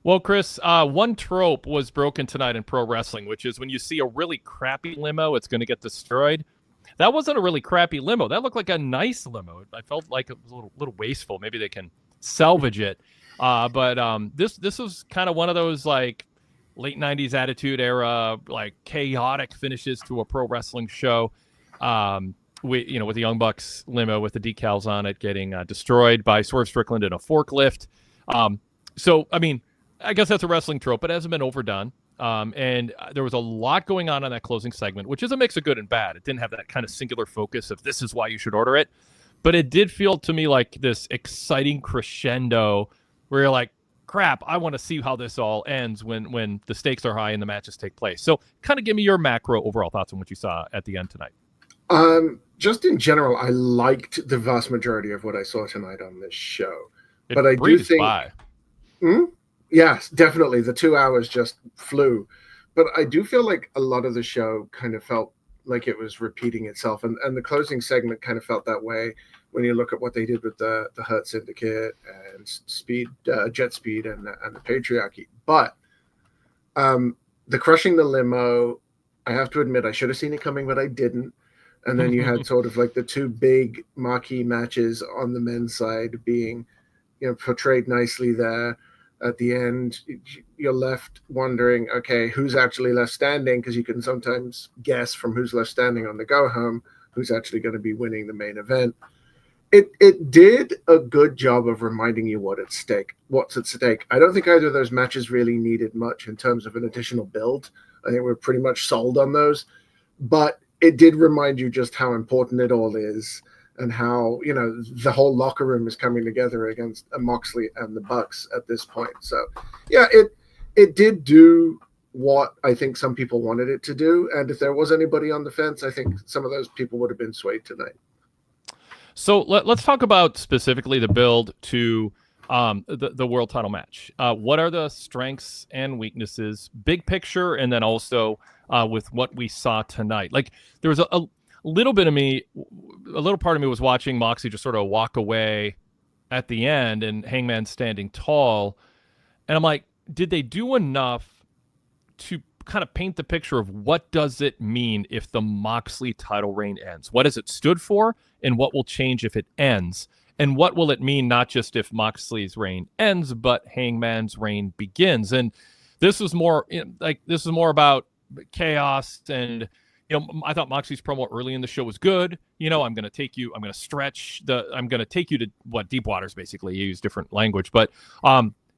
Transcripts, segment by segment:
Well, Chris, one trope was broken tonight in pro wrestling, which is when you see a really crappy limo, it's going to get destroyed. That wasn't a really crappy limo. That looked like a nice limo. I felt like it was a little wasteful. Maybe they can salvage it. But this was kind of one of those like late '90s Attitude Era, like chaotic finishes to a pro wrestling show. With the Young Bucks limo with the decals on it getting destroyed by Swerve Strickland in a forklift. So I mean, I guess that's a wrestling trope, but it hasn't been overdone. And there was a lot going on that closing segment, which is a mix of good and bad. It didn't have that kind of singular focus of this is why you should order it. But it did feel to me like this exciting crescendo where you're like, crap, I want to see how this all ends when the stakes are high and the matches take place. So kind of give me your macro overall thoughts on what you saw at the end tonight. Just in general, I liked the vast majority of what I saw tonight on this show. But I do think... Yes, definitely. The 2 hours just flew. But I do feel like a lot of the show kind of felt like it was repeating itself. And the closing segment kind of felt that way when you look at what they did with the Hurt Syndicate and Jet Speed and the Patriarchy. But the crushing the limo, I have to admit, I should have seen it coming, but I didn't. And then you had sort of like the two big marquee matches on the men's side being, portrayed nicely there. At the end, you're left wondering, okay, who's actually left standing? Because you can sometimes guess from who's left standing on the go home, who's actually going to be winning the main event. It did a good job of reminding you what's at stake. I don't think either of those matches really needed much in terms of an additional build. I think we're pretty much sold on those. But it did remind you just how important it all is and how, the whole locker room is coming together against Moxley and the Bucks at this point. So, yeah, it did do what I think some people wanted it to do. And if there was anybody on the fence, I think some of those people would have been swayed tonight. So let's talk about specifically the build to the world title match. What are the strengths and weaknesses, big picture, and then also with what we saw tonight? Like there was a little bit of me, a little part of me was watching Moxley just sort of walk away at the end and Hangman standing tall. And I'm like, did they do enough to kind of paint the picture of what does it mean if the Moxley title reign ends? What has it stood for and what will change if it ends? And what will it mean not just if Moxley's reign ends, but Hangman's reign begins? And this was more about chaos and I thought Moxley's promo early in the show was good. I'm going to take you to what Deep Waters basically. He used different language, but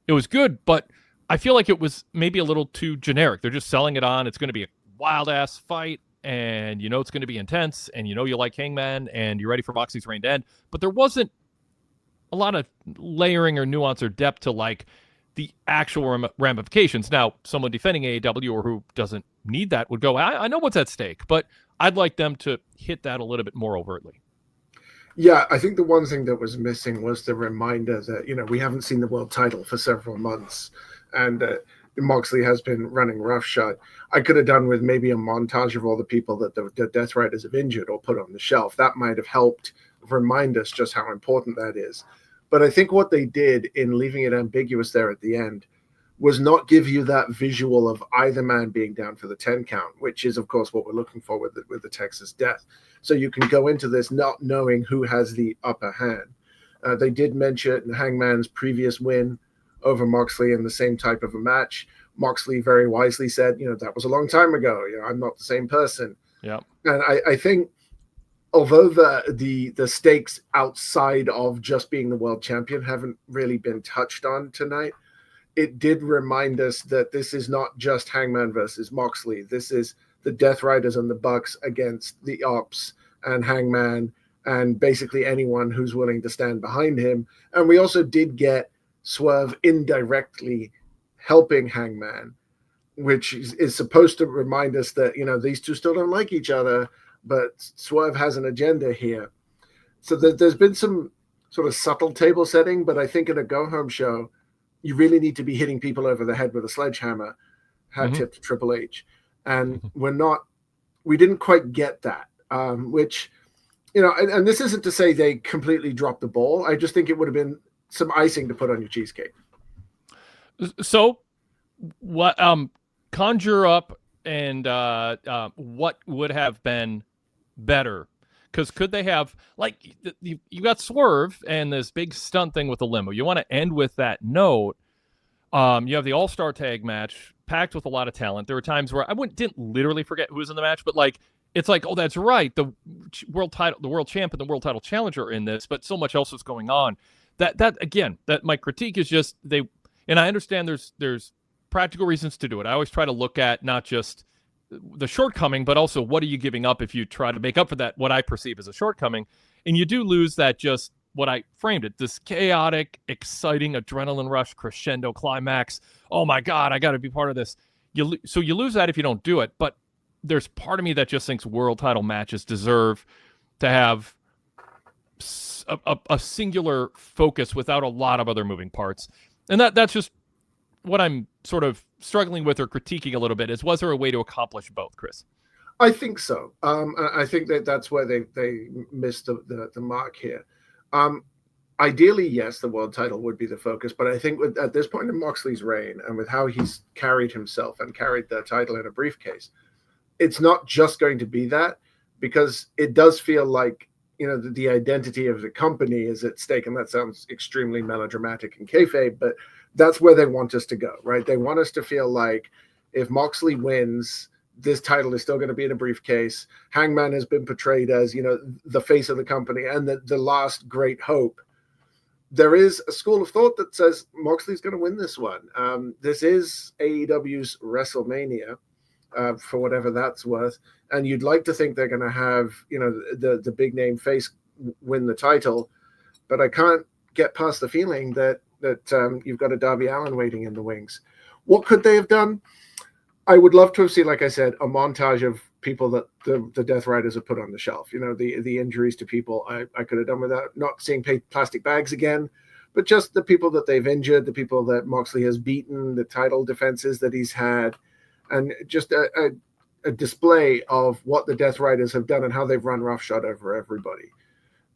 it was good. But I feel like it was maybe a little too generic. They're just selling it on. It's going to be a wild ass fight and it's going to be intense and you like Hangman and you're ready for Moxley's reign to end. But there wasn't a lot of layering or nuance or depth to like the actual ramifications. Now, someone defending AEW or who doesn't need that would go, I know what's at stake, but I'd like them to hit that a little bit more overtly. Yeah, I think the one thing that was missing was the reminder that, we haven't seen the world title for several months and Moxley has been running roughshod. I could have done with maybe a montage of all the people that the Death Riders have injured or put on the shelf. That might have helped remind us just how important that is. But I think what they did in leaving it ambiguous there at the end was not give you that visual of either man being down for the 10 count, which is, of course, what we're looking for with the Texas Death. So you can go into this not knowing who has the upper hand. They did mention Hangman's previous win over Moxley in the same type of a match. Moxley very wisely said, that was a long time ago. I'm not the same person. Yeah. And I think although the stakes outside of just being the world champion haven't really been touched on tonight, it did remind us that this is not just Hangman versus Moxley. This is the Death Riders and the Bucks against the Ops and Hangman and basically anyone who's willing to stand behind him. And we also did get Swerve indirectly helping Hangman, which is supposed to remind us that, these two still don't like each other, but Swerve has an agenda here. So there's been some sort of subtle table setting, but I think in a go-home show, you really need to be hitting people over the head with a sledgehammer, hat tip to Triple H. And we didn't quite get that, which, and this isn't to say they completely dropped the ball. I just think it would have been some icing to put on your cheesecake. So, what conjure up and what would have been better? Because could they have, like, you got Swerve and this big stunt thing with the limo. You want to end with that note. You have the All-Star Tag match packed with a lot of talent. There were times where I didn't literally forget who was in the match, but like it's like, oh, that's right, the world title, the world champ, and the world title challenger are in this, but so much else is going on. That again, that my critique is just and I understand there's practical reasons to do it. I always try to look at not just the shortcoming, but also what are you giving up if you try to make up for that, what I perceive as a shortcoming. And you do lose that, just what I framed it, this chaotic, exciting adrenaline rush, crescendo climax. Oh my God, I got to be part of this. So you lose that if you don't do it. But there's part of me that just thinks world title matches deserve to have a singular focus without a lot of other moving parts. And that's just what I'm sort of struggling with or critiquing a little bit, is was there a way to accomplish both, Chris? I think so. I think that's where they missed the mark here. Ideally, yes, the world title would be the focus, but I think at this point in Moxley's reign and with how he's carried himself and carried the title in a briefcase, it's not just going to be that, because it does feel like, you know, the identity of the company is at stake. And that sounds extremely melodramatic and kayfabe, but that's where they want us to go, right? They want us to feel like if Moxley wins, this title is still going to be in a briefcase. Hangman has been portrayed as, you know, the face of the company and the last great hope. There is a school of thought that says Moxley's going to win this one. This is AEW's WrestleMania, for whatever that's worth. And you'd like to think they're going to have, you know, the big name face win the title, but I can't get past the feeling that you've got a Darby Allin waiting in the wings. What could they have done? I would love to have seen, like I said, a montage of people that the Death Riders have put on the shelf. You know, the injuries to people. I could have done without not seeing plastic bags again, but just the people that they've injured, the people that Moxley has beaten, the title defenses that he's had, and just a display of what the Death Riders have done and how they've run roughshod over everybody.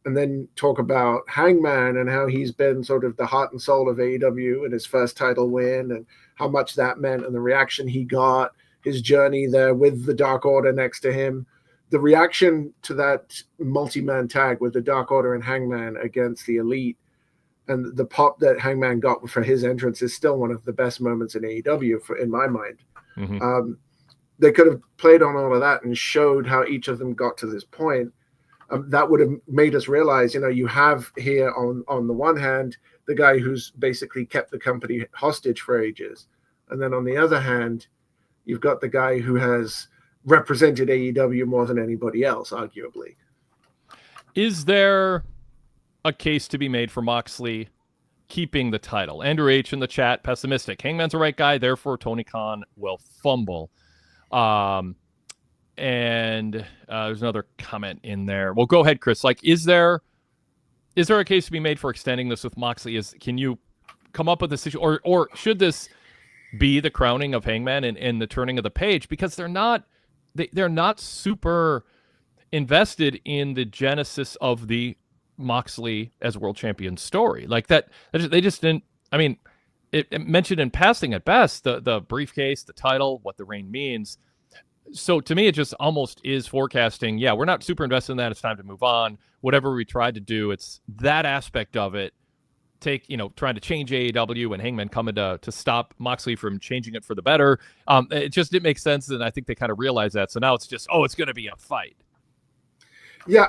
And then talk about Hangman and how he's been sort of the heart and soul of AEW and his first title win and how much that meant and the reaction he got, his journey there with the Dark Order next to him. The reaction to that multi-man tag with the Dark Order and Hangman against the Elite and the pop that Hangman got for his entrance is still one of the best moments in AEW in my mind. Mm-hmm. They could have played on all of that and showed how each of them got to this point. That would have made us realize, you know, you have here on the one hand, the guy who's basically kept the company hostage for ages. And then on the other hand, you've got the guy who has represented AEW more than anybody else, arguably. Is there a case to be made for Moxley keeping the title? Andrew H. in the chat, pessimistic. Hangman's the right guy, therefore Tony Khan will fumble. And there's another comment in there. Well, go ahead, Chris. Like, is there a case to be made for extending this with Moxley? Can you come up with a situation, or should this be the crowning of Hangman and the turning of the page? Because they're not super invested in the genesis of the Moxley as world champion story. Like that, they just didn't. I mean, it mentioned in passing at best the briefcase, the title, what the reign means. So to me, it just almost is forecasting. Yeah, we're not super invested in that. It's time to move on. Whatever we tried to do, it's that aspect of it. Trying to change AEW and Hangman coming to stop Moxley from changing it for the better. It just didn't make sense, and I think they kind of realized that. So now it's just, it's going to be a fight. Yeah,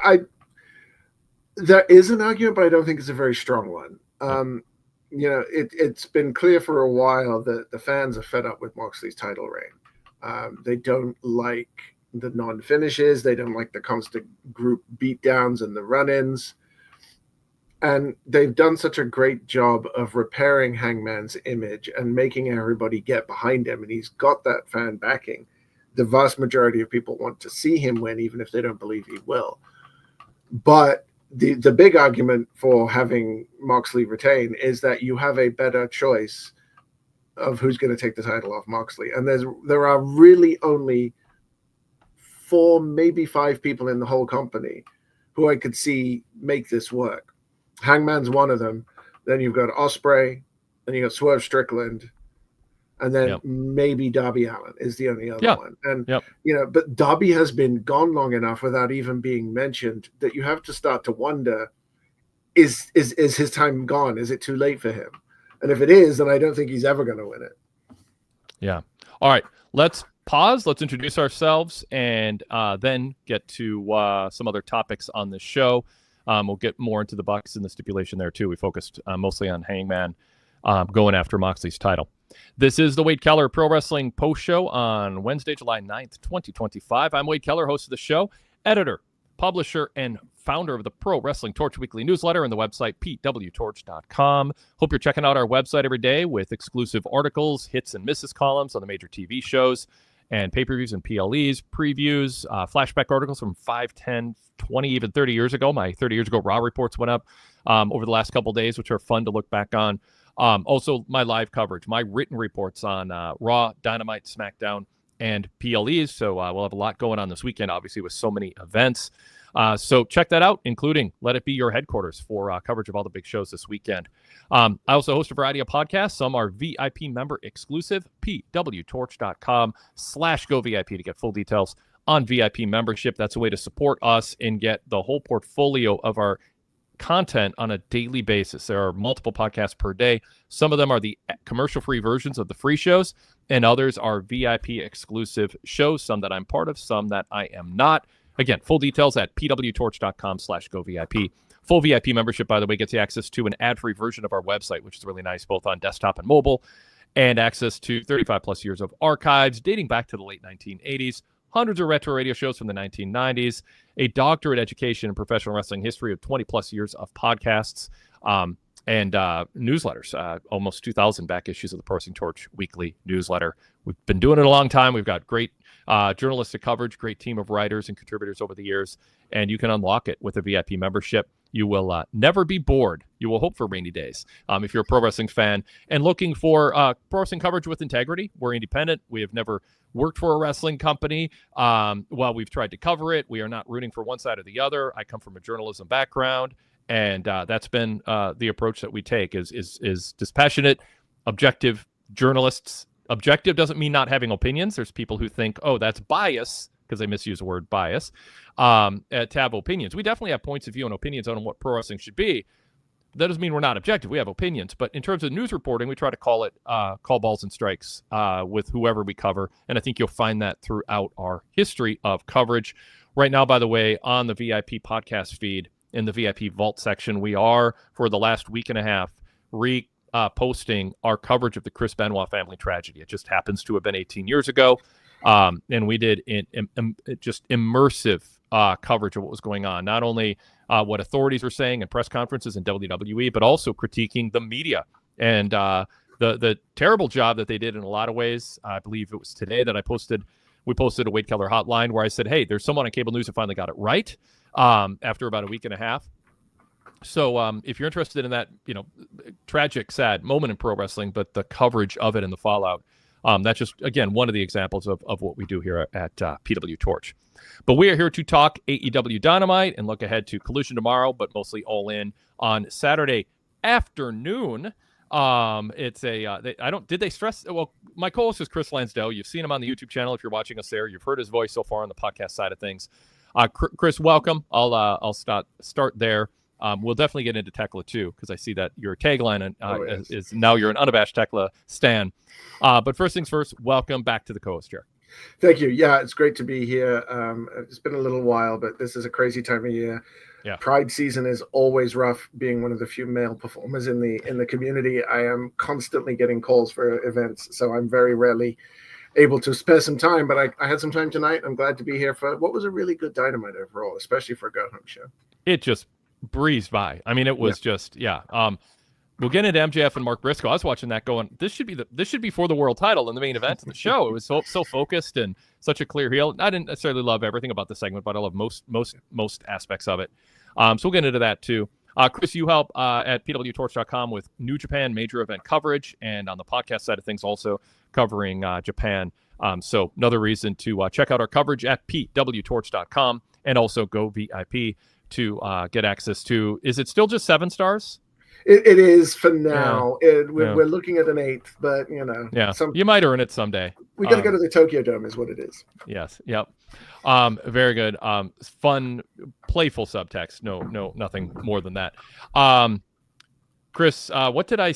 there is an argument, but I don't think it's a very strong one. It's been clear for a while that the fans are fed up with Moxley's title reign. They don't like the non-finishes. They don't like the constant group beatdowns and the run-ins. And they've done such a great job of repairing Hangman's image and making everybody get behind him. And he's got that fan backing. The vast majority of people want to see him win, even if they don't believe he will. But the big argument for having Moxley retain is that you have a better choice of who's going to take the title off Moxley. And there are really only 4, maybe 5 people in the whole company who I could see make this work. Hangman's one of them. Then you've got Ospreay, then you got Swerve Strickland, And then maybe Darby Allin is the only other one. And, but Darby has been gone long enough without even being mentioned that you have to start to wonder, is his time gone? Is it too late for him? And if it is, then I don't think he's ever going to win it. Yeah. All right. Let's pause. Let's introduce ourselves and then get to some other topics on the show. We'll get more into the Bucks and the stipulation there, too. We focused mostly on Hangman going after Moxley's title. This is the Wade Keller Pro Wrestling Post Show on Wednesday, July 9th, 2025. I'm Wade Keller, host of the show, editor, publisher, and founder of the Pro Wrestling Torch weekly newsletter and the website PWTorch.com. Hope you're checking out our website every day with exclusive articles, hits and misses columns on the major TV shows, and pay-per-views and PLEs, previews, flashback articles from 5, 10, 20, even 30 years ago. My 30 years ago Raw reports went up over the last couple of days, which are fun to look back on. Also, my live coverage, my written reports on Raw, Dynamite, SmackDown, and PLEs. So we'll have a lot going on this weekend, obviously, with so many events. So check that out, including Let It Be Your headquarters for coverage of all the big shows this weekend. I also host a variety of podcasts. Some are VIP member exclusive, PWTorch.com/GoVIP to get full details on VIP membership. That's a way to support us and get the whole portfolio of our content on a daily basis. There are multiple podcasts per day. Some of them are the commercial-free versions of the free shows, and others are VIP exclusive shows, some that I'm part of, some that I am not. Again, full details at PWTorch.com/GoVIP. Full VIP membership, by the way, gets you access to an ad-free version of our website, which is really nice, both on desktop and mobile, and access to 35-plus years of archives dating back to the late 1980s, hundreds of retro radio shows from the 1990s, a doctorate education in professional wrestling history of 20-plus years of podcasts, and newsletters, almost 2,000 back issues of the Pro Wrestling Torch weekly newsletter. We've been doing it a long time. We've got great journalistic coverage, great team of writers and contributors over the years, and you can unlock it with a VIP membership. You will never be bored. You will hope for rainy days. If you're a pro wrestling fan and looking for pro wrestling coverage with integrity, we're independent. We have never worked for a wrestling company. While we've tried to cover it, we are not rooting for one side or the other. I come from a journalism background, and that's been the approach that we take is dispassionate, objective journalists. Objective doesn't mean not having opinions. There's people who think, oh, that's bias, because they misuse the word bias, to have opinions. We definitely have points of view and opinions on what pro wrestling should be. That doesn't mean we're not objective. We have opinions. But in terms of news reporting, we try to call balls and strikes with whoever we cover. And I think you'll find that throughout our history of coverage. Right now, by the way, on the VIP podcast feed, in the VIP Vault section, we are, for the last week and a half, posting our coverage of the Chris Benoit family tragedy. It just happens to have been 18 years ago. And we did just immersive coverage of what was going on. Not only what authorities were saying in press conferences in WWE, but also critiquing the media and the terrible job that they did in a lot of ways. I believe it was today that we posted a Wade Keller hotline where I said, hey, there's someone on cable news who finally got it right after about a week and a half. So if you're interested in that, tragic, sad moment in pro wrestling, but the coverage of it and the fallout, that's just, again, one of the examples of what we do here at PW Torch. But we are here to talk AEW Dynamite and look ahead to Collision tomorrow, but mostly All In on Saturday afternoon. Did they stress? Well, my co-host is Chris Lansdell. You've seen him on the YouTube channel if you're watching us there. You've heard his voice so far on the podcast side of things. Chris, welcome. I'll start there. We'll definitely get into Tekla too, because I see that your tagline is now you're an unabashed Tekla stan. But first things first, welcome back to the co-host chair. Thank you. Yeah, it's great to be here. It's been a little while, but this is a crazy time of year. Yeah. Pride season is always rough. Being one of the few male performers in the community, I am constantly getting calls for events, so I'm very rarely able to spare some time. But I had some time tonight. I'm glad to be here for what was a really good Dynamite overall, especially for a go-home show. It just breezed by. I mean, it was We'll get into MJF and Brisco. I was watching that going, this should be for the world title in the main event of the show. It was so focused and such a clear heel. I didn't necessarily love everything about the segment, but I love most aspects of it. So we'll get into that too. Chris, you help at PWTorch.com with New Japan major event coverage, and on the podcast side of things also covering Japan. So another reason to check out our coverage at PWTorch.com, and also go VIP to get access to, is it still just 7 stars? It is for now. We're looking at an 8th, but you might earn it someday. We got to go to the Tokyo Dome, is what it is. Yes. Yep. Very good. Fun, playful subtext. No, nothing more than that. Chris, what did I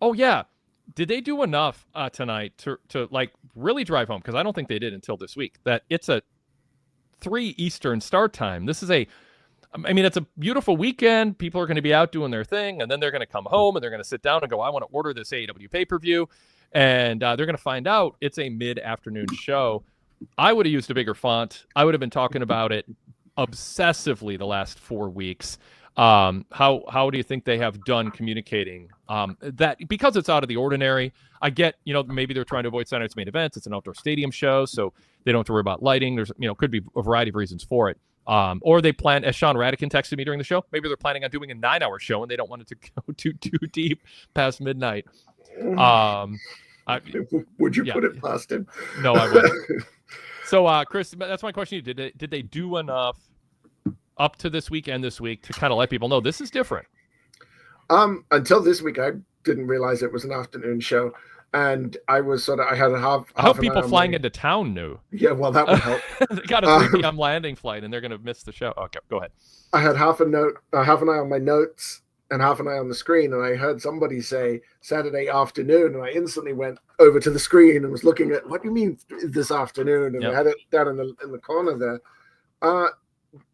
oh yeah. Did they do enough tonight to like really drive home? Because I don't think they did until this week. That it's a 3 Eastern start time. It's a beautiful weekend. People are going to be out doing their thing, and then they're going to come home and they're going to sit down and go, I want to order this AEW pay-per-view. And they're going to find out it's a mid-afternoon show. I would have used a bigger font. I would have been talking about it obsessively the last 4 weeks. How do you think they have done communicating that? Because it's out of the ordinary. I get, maybe they're trying to avoid Saturday's main events. It's an outdoor stadium show, so they don't have to worry about lighting. There's, could be a variety of reasons for it. Or they plan, as Sean Radican texted me during the show, maybe they're planning on doing a 9-hour show and they don't want it to go too deep past midnight. Would you put it past him? No, I wouldn't. So, Chris, that's my question to you. Did they do enough up to this weekend this week to kind of let people know this is different? Until this week, I didn't realize it was an afternoon show. And I was I had a half. I hope people flying into town knew. Yeah, well, that would help. They got a 3 p.m. landing flight, and they're going to miss the show. Okay, go ahead. I had half an eye on my notes and half an eye on the screen, and I heard somebody say Saturday afternoon, and I instantly went over to the screen and was looking at, what do you mean this afternoon? And I had it down in the corner there.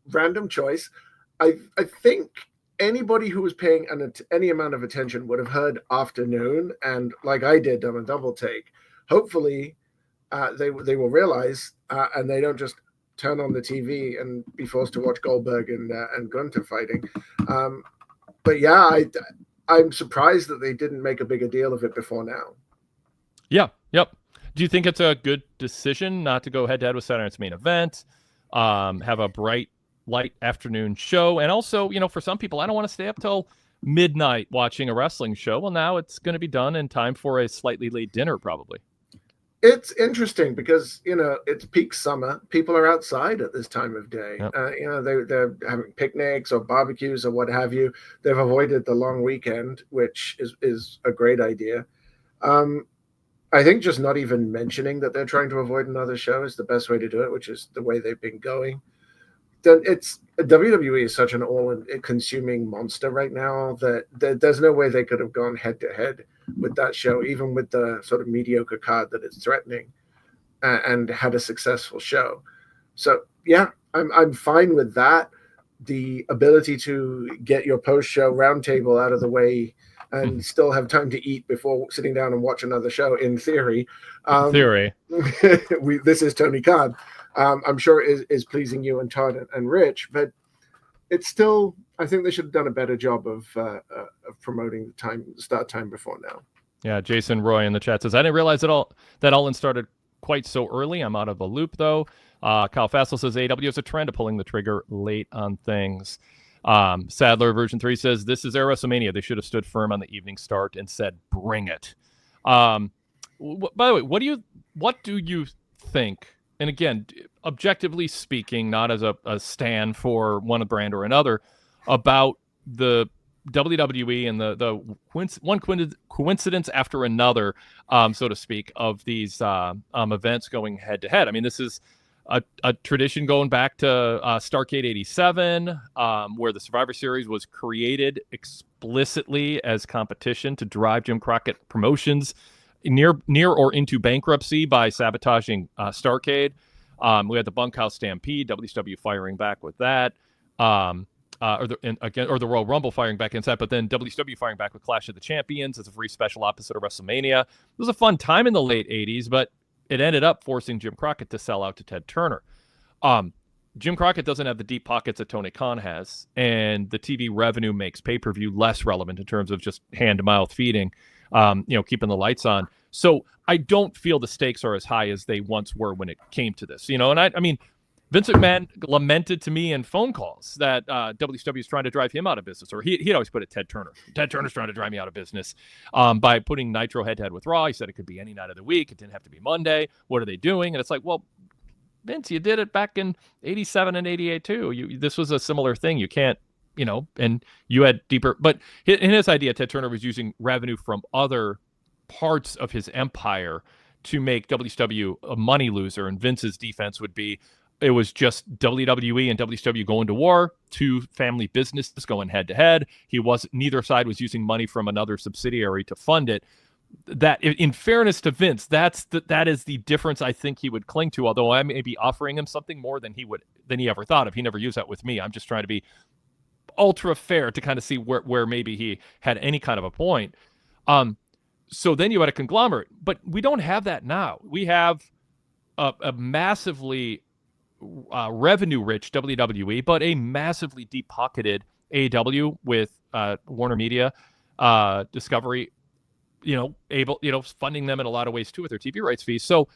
Random choice. I think anybody who was paying any amount of attention would have heard afternoon, and like I did on a double take. Hopefully, they will realize, and they don't just turn on the TV and be forced to watch Goldberg and Gunther fighting. But yeah, I'm surprised that they didn't make a bigger deal of it before now. Yeah. Yep. Do you think it's a good decision not to go head to head with Saturday's main event? Have a bright light afternoon show, and also, for some people, I don't want to stay up till midnight watching a wrestling show. Well, now it's going to be done in time for a slightly late dinner, probably. It's interesting because it's peak summer. People are outside at this time of day. Yep. They're having picnics or barbecues or what have you. They've avoided the long weekend, which is a great idea. I think just not even mentioning that they're trying to avoid another show is the best way to do it, which is the way they've been going. Then WWE is such an all-consuming monster right now that there's no way they could have gone head-to-head with that show, even with the sort of mediocre card that it's threatening, and had a successful show. So yeah, I'm fine with that. The ability to get your post-show roundtable out of the way and still have time to eat before sitting down and watch another show, in theory. This is Tony Khan. I'm sure is pleasing you and Todd and Rich, but it's still, I think they should have done a better job of promoting the start time before now. Yeah, Jason Roy in the chat says, I didn't realize that All In started quite so early. I'm out of the loop, though. Kyle Fassel says, AEW is a trend of pulling the trigger late on things. Sadler version 3 says, this is WrestleMania. They should have stood firm on the evening start and said, bring it. By the way, what do you think? And again, objectively speaking, not as a stand for one brand or another, about the WWE and the one coincidence after another, so to speak, of these events going head to head. I mean, this is a tradition going back to Starrcade 87, where the Survivor Series was created explicitly as competition to drive Jim Crockett Promotions near or into bankruptcy by sabotaging Starrcade. We had the Bunkhouse Stampede, WCW firing back with that, or the Royal Rumble firing back inside, but then WCW firing back with Clash of the Champions as a free special opposite of WrestleMania. It was a fun time in the late 80s, but it ended up forcing Jim Crockett to sell out to Ted Turner. Jim Crockett doesn't have the deep pockets that Tony Khan has, and the TV revenue makes pay-per-view less relevant in terms of just hand-to-mouth feeding, keeping the lights on. So I don't feel the stakes are as high as they once were when it came to this, and I mean, Vince McMahon lamented to me in phone calls that WCW is trying to drive him out of business, or he'd always put it Ted Turner. Ted Turner's trying to drive me out of business by putting Nitro head-to-head with Raw. He said it could be any night of the week. It didn't have to be Monday. What are they doing? And it's like, well, Vince, you did it back in 87 and 88 too. This was a similar thing. You can't and you had deeper. But in his idea, Ted Turner was using revenue from other parts of his empire to make WCW a money loser, and Vince's defense would be, it was just WWE and WCW going to war, two family businesses going head to head. Neither side was using money from another subsidiary to fund it. That, in fairness to Vince, that is the difference I think he would cling to. Although I may be offering him something more than he ever thought of. He never used that with me. I'm just trying to be ultra fair to kind of see where maybe he had any kind of a point. So then you had a conglomerate, but we don't have that now. We have a massively revenue-rich WWE, but a massively deep-pocketed AEW with Warner Media, Discovery, funding them in a lot of ways too with their TV rights fees. So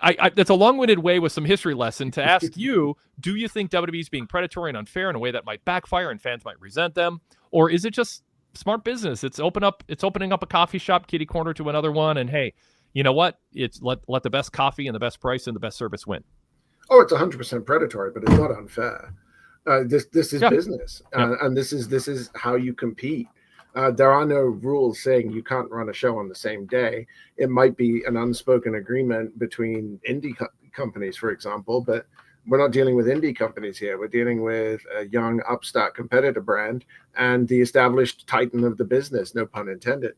that's a long-winded way with some history lesson to ask you, do you think WWE is being predatory and unfair in a way that might backfire and fans might resent them? Or is it just smart business? It's opening up a coffee shop kitty corner to another one, and hey, you know what? It's let the best coffee and the best price and the best service win. Oh, it's 100% predatory, but it's not unfair. This is business, and this is how you compete. There are no rules saying you can't run a show on the same day. It might be an unspoken agreement between indie companies, for example, but we're not dealing with indie companies here. We're dealing with a young upstart competitor brand and the established titan of the business, no pun intended.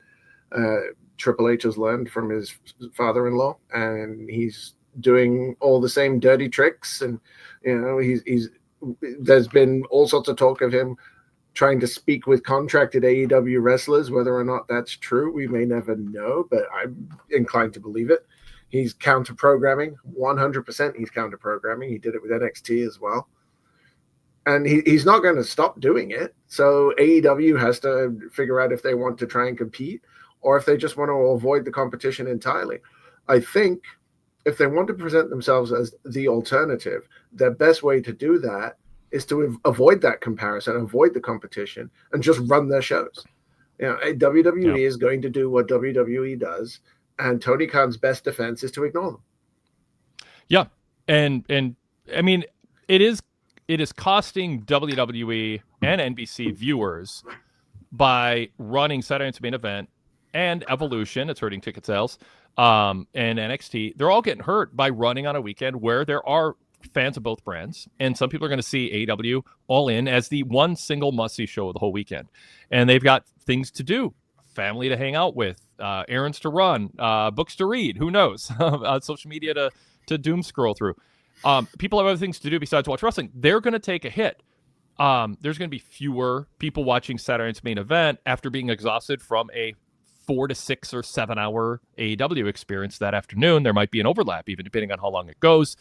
Triple H has learned from his father-in-law, and he's doing all the same dirty tricks. And, there's been all sorts of talk of him trying to speak with contracted AEW wrestlers. Whether or not that's true, we may never know, but I'm inclined to believe it. He's counter-programming, 100% he's counter-programming. He did it with NXT as well. And he's not going to stop doing it. So AEW has to figure out if they want to try and compete or if they just want to avoid the competition entirely. I think if they want to present themselves as the alternative, their best way to do that is to avoid that comparison, avoid the competition, and just run their shows. WWE is going to do what WWE does, and Tony Khan's best defense is to ignore them. Yeah, and I mean, it is costing WWE and NBC viewers by running Saturday Night's Main Event and Evolution. It's hurting ticket sales. And NXT, they're all getting hurt by running on a weekend where there are fans of both brands, and some people are going to see AEW All In as the one single must-see show of the whole weekend, and they've got things to do, family to hang out with, errands to run, books to read, who knows, social media to doom scroll through. People have other things to do besides watch wrestling. They're going to take a hit. There's going to be fewer people watching Saturday Night's Main Event after being exhausted from a 4 to 6 or 7 hour AEW experience that afternoon. There might be an overlap, even depending on how long it goes.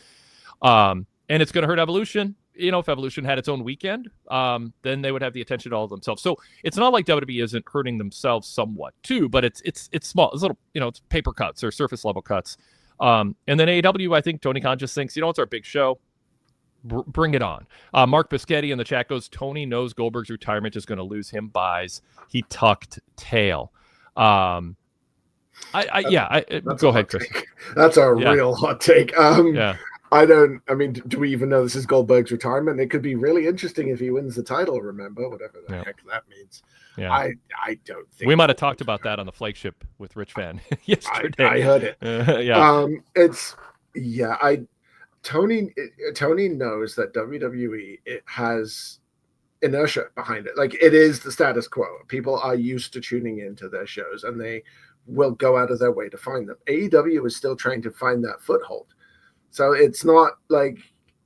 And it's going to hurt Evolution. If Evolution had its own weekend, then they would have the attention to all of themselves. So it's not like WWE isn't hurting themselves somewhat too, but it's small. It's little, it's paper cuts or surface level cuts. And then AEW, I think Tony Khan just thinks, it's our big show. Bring it on. Mark Biscotti in the chat goes, Tony knows Goldberg's retirement is going to lose him buys. He tucked tail. Go ahead, Chris. That's a real hot take. Do we even know this is Goldberg's retirement? It could be really interesting if he wins the title, remember, whatever the heck that means. Yeah. I don't think we might have talked about that on the flagship with Rich Fan yesterday. I heard it. Tony knows that WWE, it has inertia behind it. Like, it is the status quo. People are used to tuning into their shows, and they will go out of their way to find them. AEW is still trying to find that foothold. So it's not like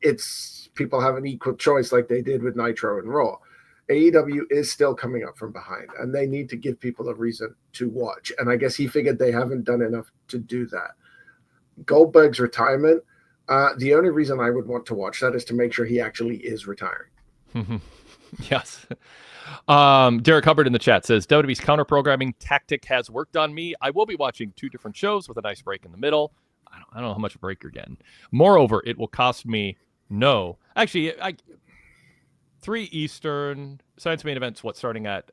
it's people have an equal choice like they did with Nitro and Raw. AEW is still coming up from behind, and they need to give people a reason to watch. And I guess he figured they haven't done enough to do that. Goldberg's retirement, the only reason I would want to watch that is to make sure he actually is retiring. Yes. Derek Hubbard in the chat says, WWE's counter-programming tactic has worked on me. I will be watching 2 different shows with a nice break in the middle. I don't know how much break you're getting. Moreover, it will cost me 3 Eastern. Science Main Event's starting at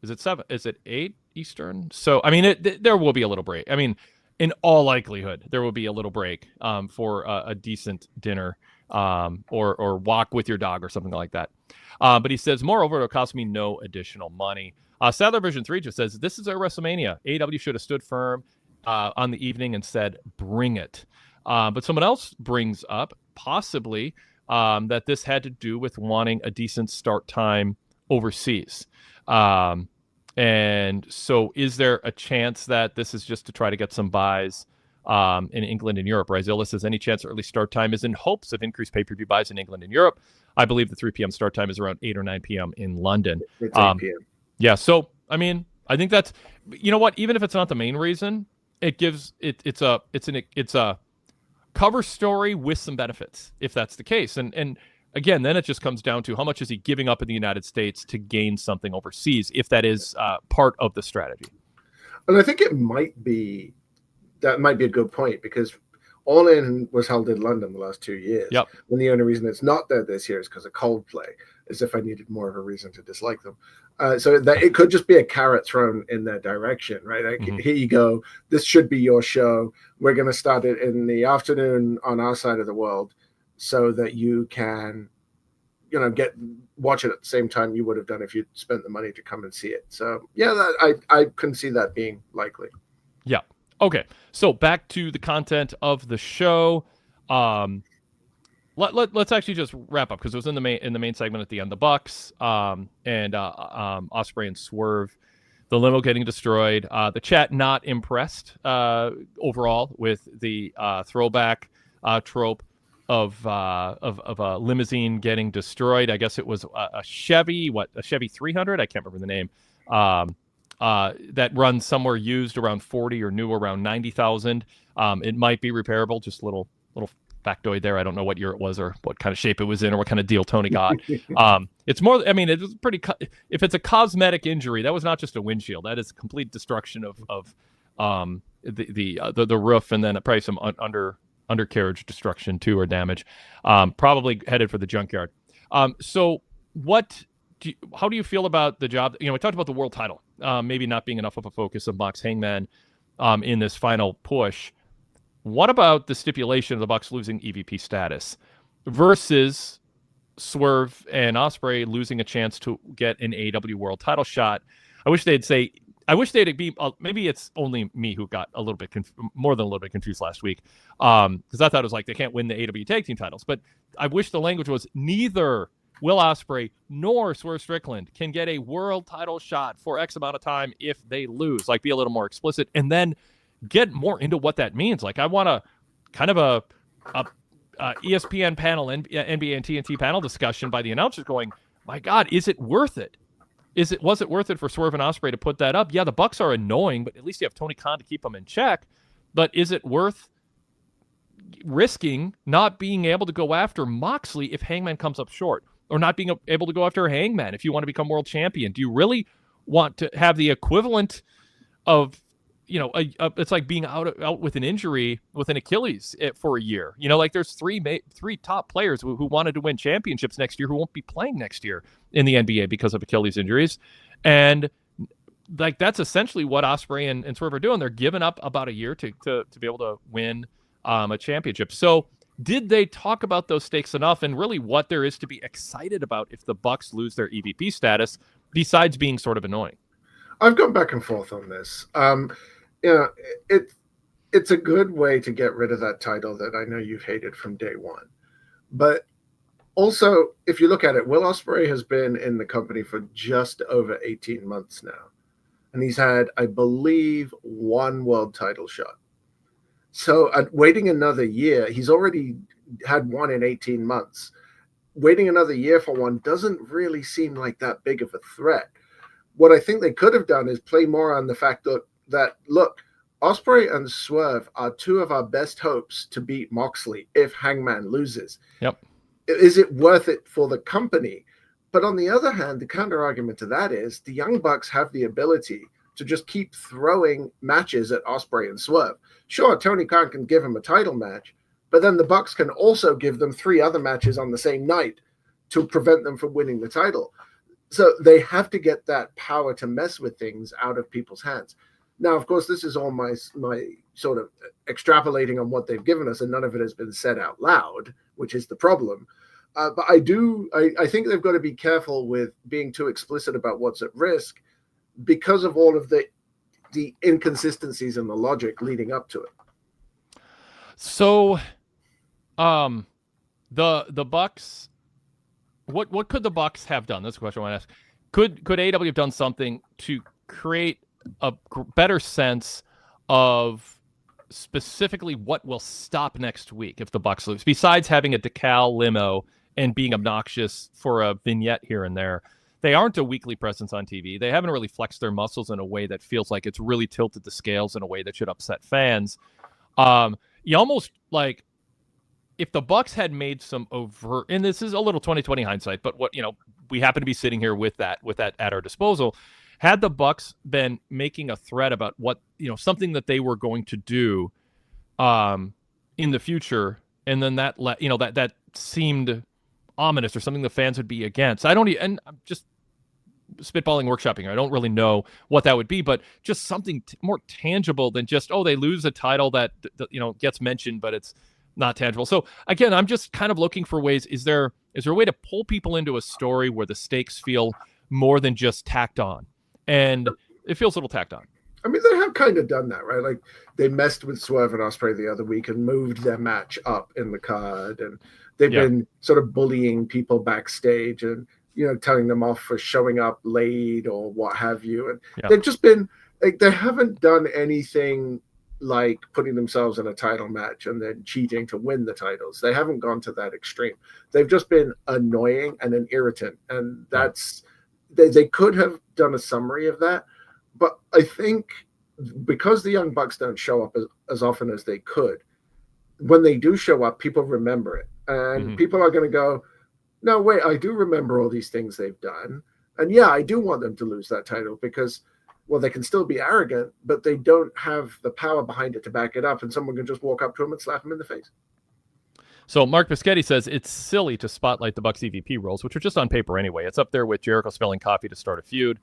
is it 7? Is it 8 Eastern? So I mean, there will be a little break. I mean, in all likelihood, there will be a little break for a decent dinner or walk with your dog or something like that. But he says, moreover, it'll cost me no additional money. Sadler Vision 3 just says, this is our WrestleMania. AEW should have stood firm on the evening and said, bring it. But someone else brings up possibly that this had to do with wanting a decent start time overseas. And so is there a chance that this is just to try to get some buys in England and Europe? Rizilla says, any chance early start time is in hopes of increased pay-per-view buys in England and Europe. I believe the 3 p.m. start time is around 8 or 9 p.m. in London. It's 8 p.m. Yeah, so, I mean, I think that's, you know what, even if it's not the main reason, it gives, it's a cover story with some benefits, if that's the case. And again, then it just comes down to how much is he giving up in the United States to gain something overseas, if that is part of the strategy. And I think that might be a good point, because All In was held in London the last 2 years. Yep. And the only reason it's not there this year is because of Coldplay, as if I needed more of a reason to dislike them. So that it could just be a carrot thrown in their direction, right? Like, here you go. This should be your show. We're going to start it in the afternoon on our side of the world so that you can, watch it at the same time you would have done if you'd spent the money to come and see it. So, yeah, I can see that being likely. Yeah. Okay. So back to the content of the show. Let's actually just wrap up, because it was in the main segment at the end. The Bucks and Ospreay and Swerve, the limo getting destroyed. The chat not impressed overall with the throwback trope of a limousine getting destroyed. I guess it was a Chevy 300. I can't remember the name. That runs somewhere used around 40 or new around 90,000. It might be repairable. Just little factoid there. I don't know what year it was or what kind of shape it was in or what kind of deal Tony got. It's more, I mean, it was pretty, if it's a cosmetic injury, that was not just a windshield. That is complete destruction of the roof, and then probably some undercarriage destruction too, or damage. Probably headed for the junkyard. So how do you feel about the job? We talked about the world title, maybe not being enough of a focus of Mox Hangman in this final push. What about the stipulation of the Bucks losing EVP status versus Swerve and Ospreay losing a chance to get an AEW world title shot? I wish they'd be, maybe it's only me who got a little bit more than a little bit confused last week, because I thought it was like they can't win the AEW tag team titles, but I wish the language was neither Will Ospreay nor Swerve Strickland can get a world title shot for X amount of time if they lose. Like, be a little more explicit, and then get more into what that means. Like, I want a kind of a ESPN panel, NBA and TNT panel discussion by the announcers going, my God, is it worth it? Was it worth it for Swerve and Ospreay to put that up? Yeah, the Bucks are annoying, but at least you have Tony Khan to keep them in check. But is it worth risking not being able to go after Moxley if Hangman comes up short, or not being able to go after Hangman if you want to become world champion? Do you really want to have the equivalent of, it's like being out with an injury with an Achilles for a year? Like, there's three top players who wanted to win championships next year who won't be playing next year in the NBA because of Achilles injuries. And like, that's essentially what Ospreay and Swerve are doing. They're giving up about a year to be able to win a championship. So did they talk about those stakes enough, and really what there is to be excited about if the Bucks lose their EVP status, besides being sort of annoying? I've gone back and forth on this. It's a good way to get rid of that title that I know you've hated from day one. But also, if you look at it, Will Ospreay has been in the company for just over 18 months now. And he's had, I believe, one world title shot. So waiting another year, he's already had one in 18 months. Waiting another year for one doesn't really seem like that big of a threat. What I think they could have done is play more on the fact that look, Ospreay and Swerve are two of our best hopes to beat Moxley if Hangman loses. Yep. Is it worth it for the company? But on the other hand, the counter argument to that is the Young Bucks have the ability to just keep throwing matches at Ospreay and Swerve. Sure, Tony Khan can give him a title match, but then the Bucks can also give them 3 other matches on the same night to prevent them from winning the title. So they have to get that power to mess with things out of people's hands. Now, of course, this is all my sort of extrapolating on what they've given us, and none of it has been said out loud, which is the problem. But I think they've got to be careful with being too explicit about what's at risk because of all of the inconsistencies in the logic leading up to it. So, the Bucks, what could the Bucks have done? That's a question I want to ask. Could AEW have done something to create a better sense of specifically what will stop next week if the Bucks lose, besides having a decal limo and being obnoxious for a vignette here and there? They aren't a weekly presence on TV. They haven't really flexed their muscles in a way that feels like it's really tilted the scales in a way that should upset fans. You almost like if the Bucks had made some overt, and this is a little 2020 hindsight, but what, we happen to be sitting here with that at our disposal. Had the Bucks been making a threat about what, something that they were going to do in the future, and then that seemed ominous or something the fans would be against. And I'm just spitballing, workshopping here. I don't really know what that would be, but just something more tangible than just, they lose a title that gets mentioned, but it's not tangible. So again, I'm just kind of looking for ways. Is there a way to pull people into a story where the stakes feel more than just tacked on? And it feels a little tacked on. I mean, they have kind of done that, right? Like they messed with Swerve and Ospreay the other week and moved their match up in the card, and they've been sort of bullying people backstage and telling them off for showing up late or what have you. And they've just been like, they haven't done anything like putting themselves in a title match and then cheating to win the titles. They haven't gone to that extreme. They've just been annoying and an irritant, and that's they could have done a summary of that. But I think because the Young Bucks don't show up as often as they could, when they do show up, people remember it. And people are going to go, no, wait, I do remember all these things they've done. And yeah, I do want them to lose that title because, well, they can still be arrogant, but they don't have the power behind it to back it up. And someone can just walk up to them and slap them in the face. So Mark Biscotti says it's silly to spotlight the Bucks EVP roles, which are just on paper anyway. It's up there with Jericho spilling coffee to start a feud.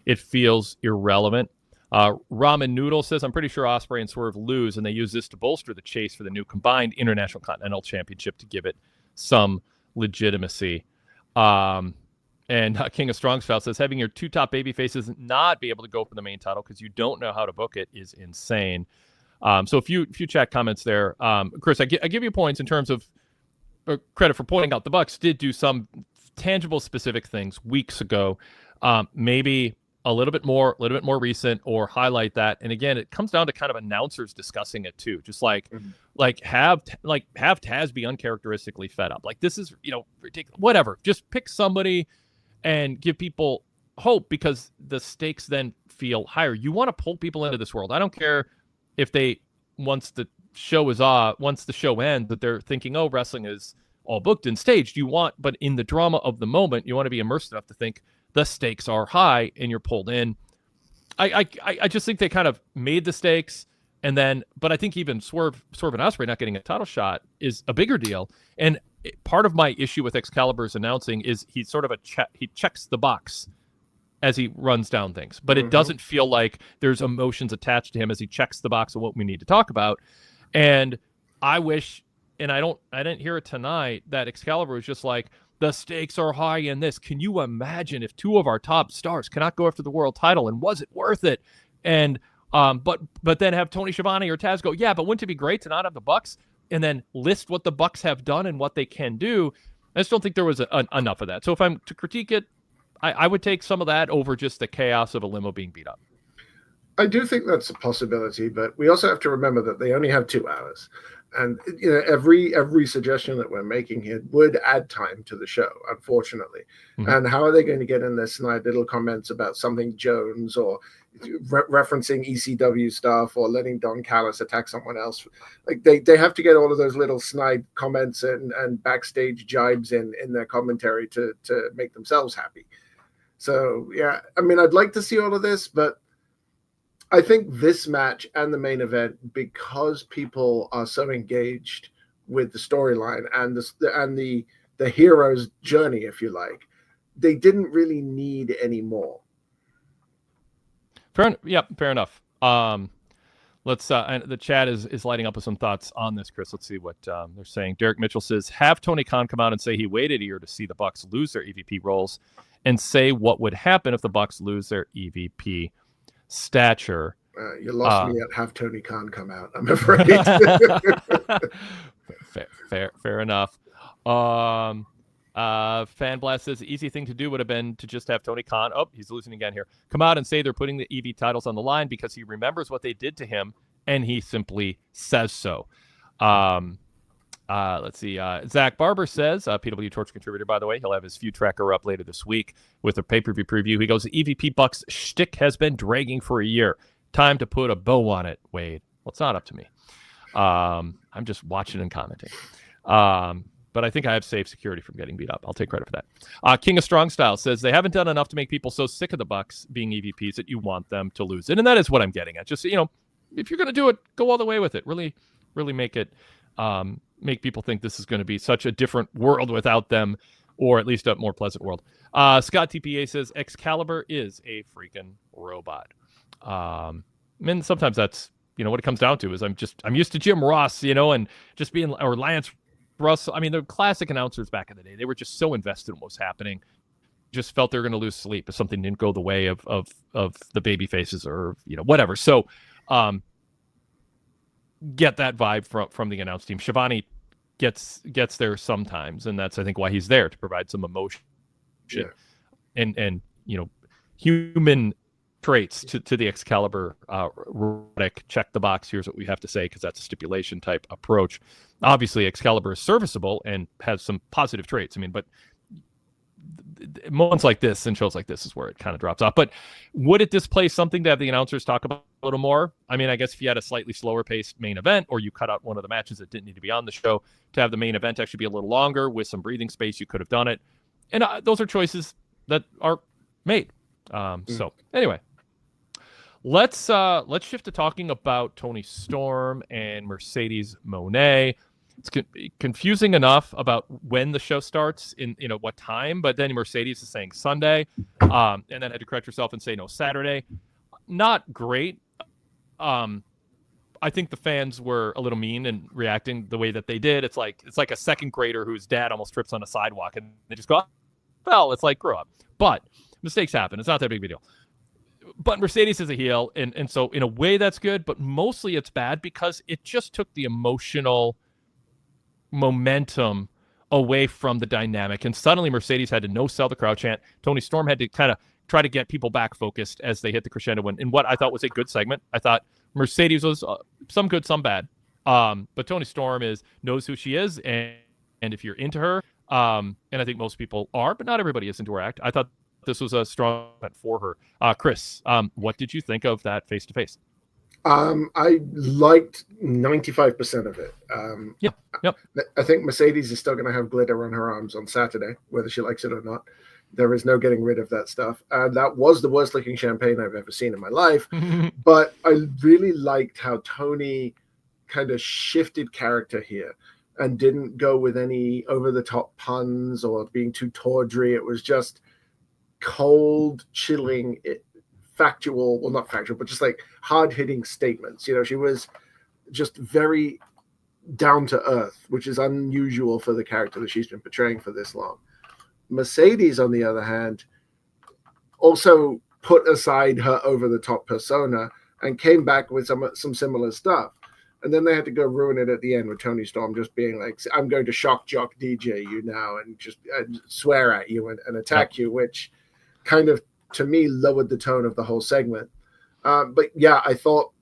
It feels irrelevant. Ramen Noodle says, I'm pretty sure Ospreay and Swerve lose, and they use this to bolster the chase for the new combined International Continental Championship to give it some legitimacy. And King of Strong Spout says, having your two top baby faces not be able to go for the main title because you don't know how to book it is insane. So a few chat comments there. Chris, I give you points in terms of credit for pointing out the Bucks did do some tangible, specific things weeks ago. Maybe a little bit more recent, or highlight that. And again, it comes down to kind of announcers discussing it too. Just like have Taz be uncharacteristically fed up. Like, this is, ridiculous. Whatever. Just pick somebody and give people hope, because the stakes then feel higher. You want to pull people into this world. I don't care if once the show ends, that they're thinking, oh, wrestling is all booked and staged. But in the drama of the moment, you want to be immersed enough to think the stakes are high and you're pulled in. I just think they kind of made the stakes, but I think even Swerve and Ospreay not getting a title shot is a bigger deal. And part of my issue with Excalibur's announcing is he's sort of he checks the box as he runs down things, but it doesn't feel like there's emotions attached to him as he checks the box of what we need to talk about. And I wish, and I didn't hear it tonight, that Excalibur was just like, the stakes are high in this. Can you imagine if two of our top stars cannot go after the world title, and was it worth it? And but then have Tony Schiavone or Taz go, yeah, but wouldn't it be great to not have the Bucks, and then list what the Bucks have done and what they can do? I just don't think there was enough of that. So if I'm to critique it, I would take some of that over just the chaos of a limo being beat up. I do think that's a possibility, but we also have to remember that they only have 2 hours. And every suggestion that we're making here would add time to the show, unfortunately. And how are they going to get in their snide little comments about something Jones, or referencing ECW stuff, or letting Don Callis attack someone else? Like they have to get all of those little snide comments and backstage jibes in their commentary to make themselves happy. So yeah, I mean, I'd like to see all of this, but I think this match and the main event, because people are so engaged with the storyline and the hero's journey, if you like, they didn't really need any more. Fair enough. Let's and the chat is lighting up with some thoughts on this, Chris. Let's see what they're saying. Derek Mitchell says, have Tony Khan come out and say he waited a year to see the Bucks lose their EVP roles and say what would happen if the Bucks lose their EVP stature. You lost me at have Tony Khan come out, I'm afraid. fair enough. Fan Blast says the easy thing to do would have been to just have Tony Khan, he's losing again here, come out and say they're putting the EV titles on the line because he remembers what they did to him and he simply says so. Let's see. Zach Barber says, PWTorch contributor, by the way, he'll have his feud tracker up later this week with a pay-per-view preview. He goes, the EVP Bucks shtick has been dragging for a year. Time to put a bow on it, Wade. Well, it's not up to me. I'm just watching and commenting. But I think I have safe security from getting beat up. I'll take credit for that. King of Strong Style says they haven't done enough to make people so sick of the Bucks being EVPs that you want them to lose it. And that is what I'm getting at. Just, if you're going to do it, go all the way with it. Really, really make it, make people think this is going to be such a different world without them, or at least a more pleasant world. Scott TPA says Excalibur is a freaking robot. And sometimes that's, what it comes down to is I'm used to Jim Ross, and just being, or Lance Russell. I mean, the classic announcers back in the day, they were just so invested in what was happening. Just felt they were going to lose sleep if something didn't go the way of the baby faces or, whatever. So, get that vibe from the announce team. Shivani gets there sometimes, and that's, I think, why he's there, to provide some emotion and human traits to the Excalibur robotic check the box, here's what we have to say, because that's a stipulation type approach. Obviously Excalibur is serviceable and has some positive traits, but moments like this and shows like this is where it kind of drops off. But would it displace something to have the announcers talk about a little more? I guess if you had a slightly slower paced main event, or you cut out one of the matches that didn't need to be on the show to have the main event actually be a little longer with some breathing space, you could have done it. And those are choices that are made. So anyway, let's shift to talking about Toni Storm and Mercedes Moné. It's confusing enough about when the show starts, in what time, but then Mercedes is saying Sunday, and then had to correct herself and say no, Saturday. Not great. I think the fans were a little mean and reacting the way that they did. It's like a second grader whose dad almost trips on a sidewalk, and they just go, well, it's like, grow up. But mistakes happen. It's not that big of a deal. But Mercedes is a heel, and so in a way that's good, but mostly it's bad because it just took the emotional momentum away from the dynamic, and suddenly Mercedes had to no-sell the crowd chant. Toni Storm had to kind of try to get people back focused as they hit the crescendo in what I thought was a good segment. I thought Mercedes was some good, some bad, but Toni Storm knows who she is, and if you're into her, and I think most people are, but not everybody is into her act. I thought this was a strong event for her. Chris, what did you think of that face-to-face? I liked 95% of it. Yep. I think Mercedes is still going to have glitter on her arms on Saturday, whether she likes it or not. There is no getting rid of that stuff. That was the worst looking champagne I've ever seen in my life. But I really liked how Toni kind of shifted character here and didn't go with any over-the-top puns or being too tawdry. It was just cold, chilling, factual, well, not factual, but just like hard-hitting statements. She was just very down to earth, which is unusual for the character that she's been portraying for this long. Mercedes, on the other hand, also put aside her over-the-top persona and came back with some similar stuff. And then they had to go ruin it at the end with Toni Storm just being like, I'm going to shock jock DJ you now and just swear at you and attack you, which kind of, to me, lowered the tone of the whole segment. But yeah, I thought,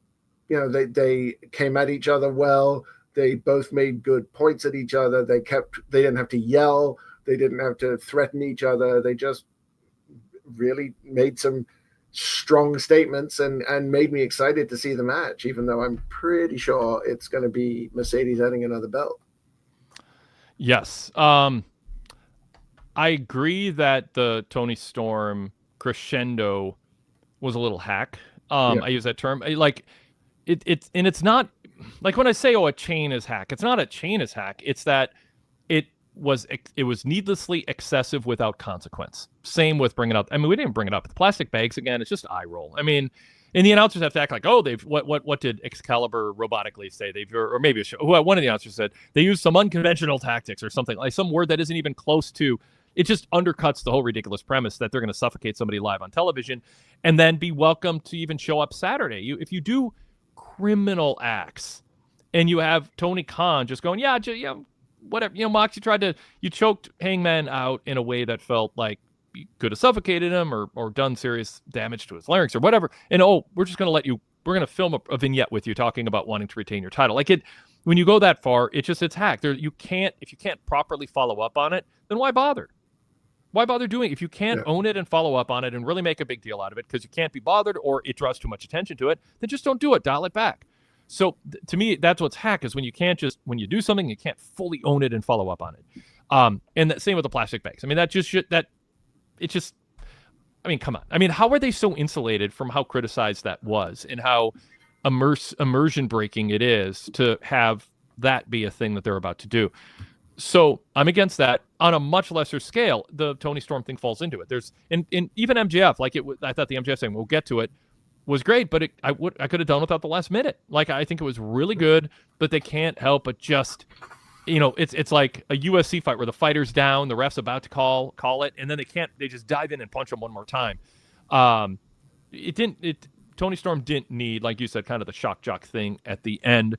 they came at each other well. They both made good points at each other. They didn't have to yell. They didn't have to threaten each other. They just really made some strong statements and made me excited to see the match, even though I'm pretty sure it's going to be Mercedes adding another belt. Yes. I agree that the Toni Storm crescendo was a little hack. I use that term. It's not like when I say, a chain is hack, it's not a chain is hack. It's that it was needlessly excessive without consequence. Same with bringing up. We didn't bring it up. The plastic bags again. It's just eye roll. And the announcers have to act like, oh, they've what did Excalibur robotically say? Or maybe one of the announcers said they used some unconventional tactics or something, like some word that isn't even close to. It just undercuts the whole ridiculous premise that they're going to suffocate somebody live on television and then be welcome to even show up Saturday. If you do criminal acts and you have Tony Khan just going, whatever, Mox, you choked Hangman out in a way that felt like you could have suffocated him or done serious damage to his larynx or whatever. And, we're just going to we're going to film a vignette with you talking about wanting to retain your title. When you go that far, it's hack. If you can't properly follow up on it, then why bother? Why bother doing it? If you can't own it and follow up on it and really make a big deal out of it because you can't be bothered or it draws too much attention to it, then just don't do it. Dial it back. So to me, that's what's hack, is when you do something, you can't fully own it and follow up on it. And the same with the plastic bags. I mean, come on. I mean, how are they so insulated from how criticized that was and how immersion breaking it is to have that be a thing that they're about to do? So I'm against that. On a much lesser scale, the Tony Storm thing falls into it. There's and even MJF, I thought the MJF thing, we'll get to it, was great, but I could have done without the last minute. I think it was really good, but they can't help but just, it's like a UFC fight where the fighter's down, the ref's about to call it, and then they just dive in and punch him one more time. Tony Storm didn't need, like you said, kind of the shock jock thing at the end.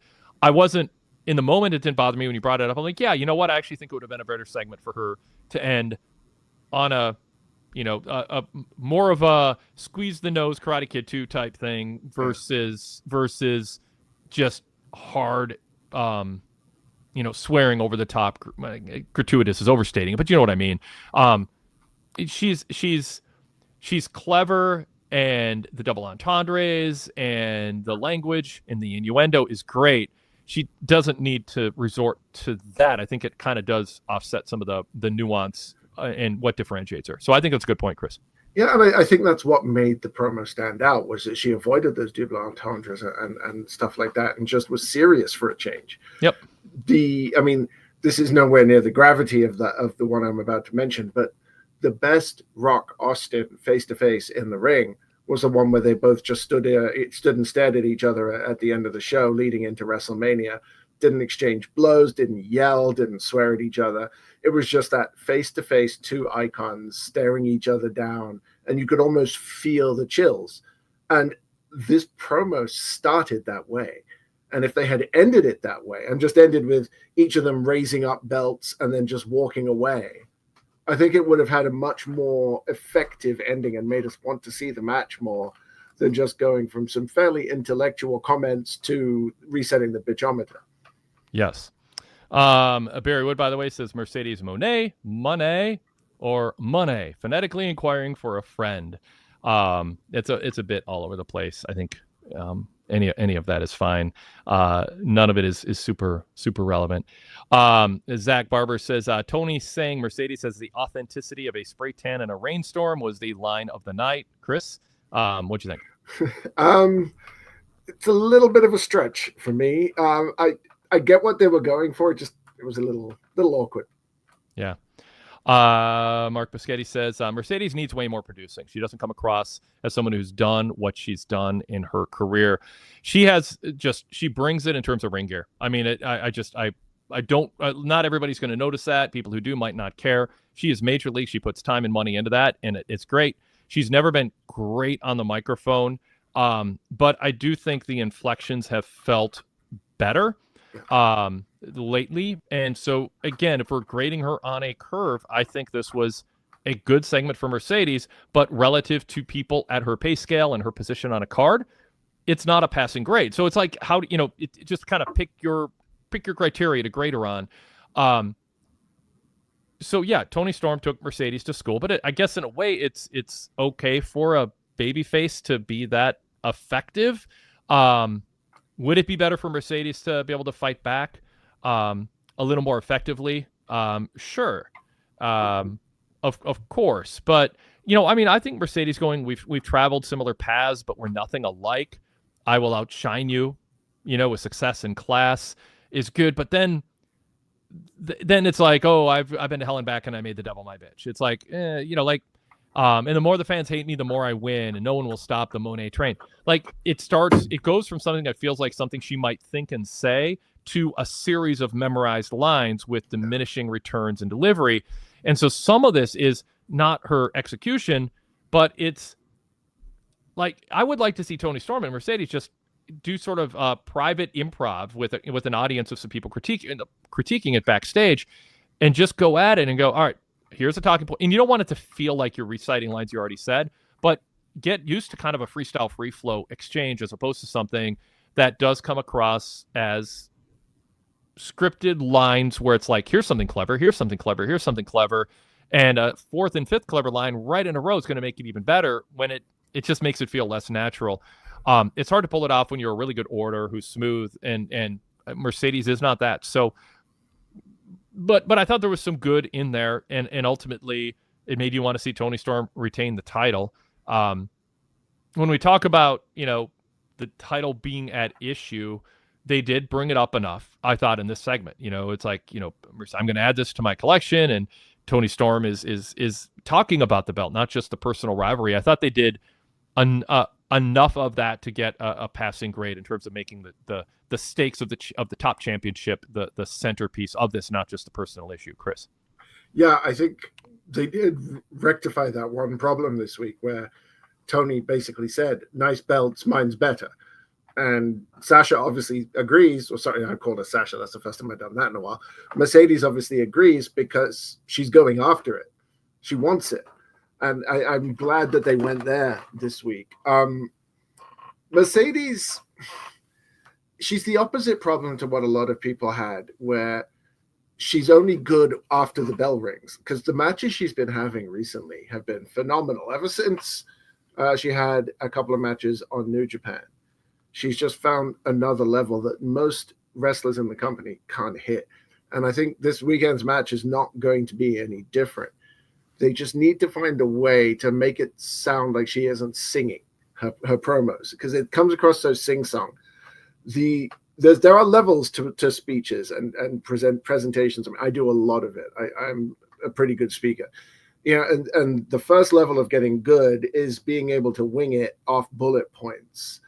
In the moment, it didn't bother me when you brought it up. I'm like, yeah, you know what? I actually think it would have been a better segment for her to end on a more of a squeeze the nose Karate Kid 2 type thing versus just hard, swearing over the top. Gratuitous is overstating it, but you know what I mean. She's clever, and the double entendres and the language and the innuendo is great. She doesn't need to resort to that. I think it kind of does offset some of the nuance and what differentiates her. So I think that's a good point, Chris. Yeah, and I think that's what made the promo stand out, was that she avoided those double entendres and stuff like that and just was serious for a change. Yep. This is nowhere near the gravity of the one I'm about to mention, but the best Rock Austin face-to-face in the ring was the one where they both just stood and stared at each other at the end of the show leading into WrestleMania. Didn't exchange blows, didn't yell, didn't swear at each other. It was just that face-to-face, two icons staring each other down, and you could almost feel the chills. And this promo started that way. And if they had ended it that way and just ended with each of them raising up belts and then just walking away, I think it would have had a much more effective ending and made us want to see the match more than just going from some fairly intellectual comments to resetting the bitchometer. Yes. Barry Wood, by the way, says Mercedes Monet, or Money, phonetically inquiring for a friend. It's a bit all over the place. I think any of that is fine. None of it is super relevant. Zach Barber says Tony saying Mercedes has the authenticity of a spray tan in a rainstorm was the line of the night. Chris, what'd you think? It's a little bit of a stretch for me. I get what they were going for. It was a little awkward. Yeah. Mark Biscetti says Mercedes needs way more producing. She doesn't come across as someone who's done what she's done in her career. She brings it in terms of ring gear. I mean, I don't, not everybody's going to notice that. People who do might not care. She is major league. She puts time and money into that, and it's great. She's never been great on the microphone. But I do think the inflections have felt better lately. And so again, if we're grading her on a curve, I think this was a good segment for Mercedes, but relative to people at her pay scale and her position on a card, it's not a passing grade. So it's like, how do just kind of pick your criteria to grade her on. So yeah, Tony Storm took Mercedes to school, but I guess in a way it's okay for a babyface to be that effective. Would it be better for Mercedes to be able to fight back a little more effectively? Sure. Of course. But, I think Mercedes we've traveled similar paths, but we're nothing alike. I will outshine you, with success in class is good. But then it's like, oh, I've been to hell and back and I made the devil my bitch. It's like, And the more the fans hate me, the more I win, and no one will stop the Monet train. Like, it goes from something that feels like something she might think and say to a series of memorized lines with diminishing returns and delivery. And so some of this is not her execution, but it's like, I would like to see Toni Storm and Mercedes just do sort of private improv with an audience of some people critiquing it backstage, and just go at it and go, all right, here's a talking point. And you don't want it to feel like you're reciting lines you already said, but get used to kind of a freestyle, free flow exchange as opposed to something that does come across as scripted lines where it's like, here's something clever, here's something clever, here's something clever. And a fourth and fifth clever line right in a row is going to make it even better when it just makes it feel less natural. It's hard to pull it off when you're a really good order who's smooth, and Mercedes is not that. So, but I thought there was some good in there, and ultimately it made you want to see Toni Storm retain the title. When we talk about, the title being at issue, they did bring it up enough, I thought, in this segment. It's like, I'm going to add this to my collection, and Toni Storm is talking about the belt, not just the personal rivalry. I thought they did enough of that to get a passing grade in terms of making the stakes of the top championship the centerpiece of this, not just the personal issue. Chris? Yeah, I think they did rectify that one problem this week where Tony basically said, nice belts, mine's better. And Sasha obviously agrees. Or sorry, I called her Sasha. That's the first time I've done that in a while. Mercedes obviously agrees because she's going after it. She wants it. And I'm glad that they went there this week. Mercedes, she's the opposite problem to what a lot of people had, where she's only good after the bell rings, because the matches she's been having recently have been phenomenal. Ever since she had a couple of matches on New Japan, she's just found another level that most wrestlers in the company can't hit. And I think this weekend's match is not going to be any different. They just need to find a way to make it sound like she isn't singing her promos, because it comes across so sing-song. There are levels to speeches and presentations. I mean, I do a lot of it. I'm a pretty good speaker. And the first level of getting good is being able to wing it off bullet points.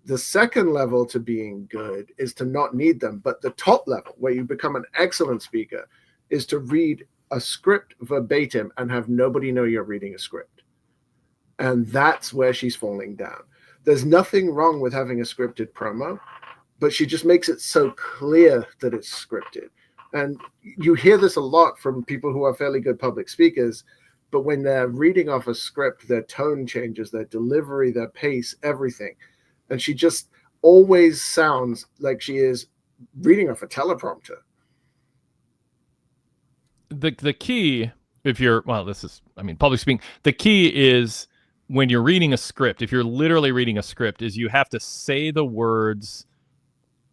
The second level to being good is to not need them. But the top level, where you become an excellent speaker, is to read a script verbatim and have nobody know you're reading a script. And that's where she's falling down. There's nothing wrong with having a scripted promo, but she just makes it so clear that it's scripted. And you hear this a lot from people who are fairly good public speakers, but when they're reading off a script, their tone changes, their delivery, their pace, everything. And she just always sounds like she is reading off a teleprompter. The key, public speaking, the key is when you're reading a script, if you're literally reading a script, is you have to say the words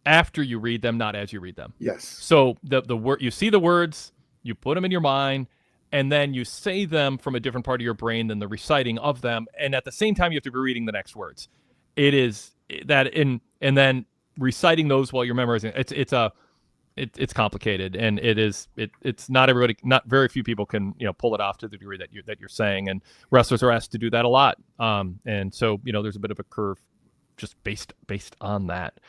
after you read them, not as you read them. Yes. So the word, you see the words, you put them in your mind, and then you say them from a different part of your brain than the reciting of them. And at the same time, you have to be reading the next words. It is that and then reciting those while you're memorizing. It's complicated, and it's not very few people can pull it off to the degree that you're saying, and wrestlers are asked to do that a lot. And so there's a bit of a curve just based on that.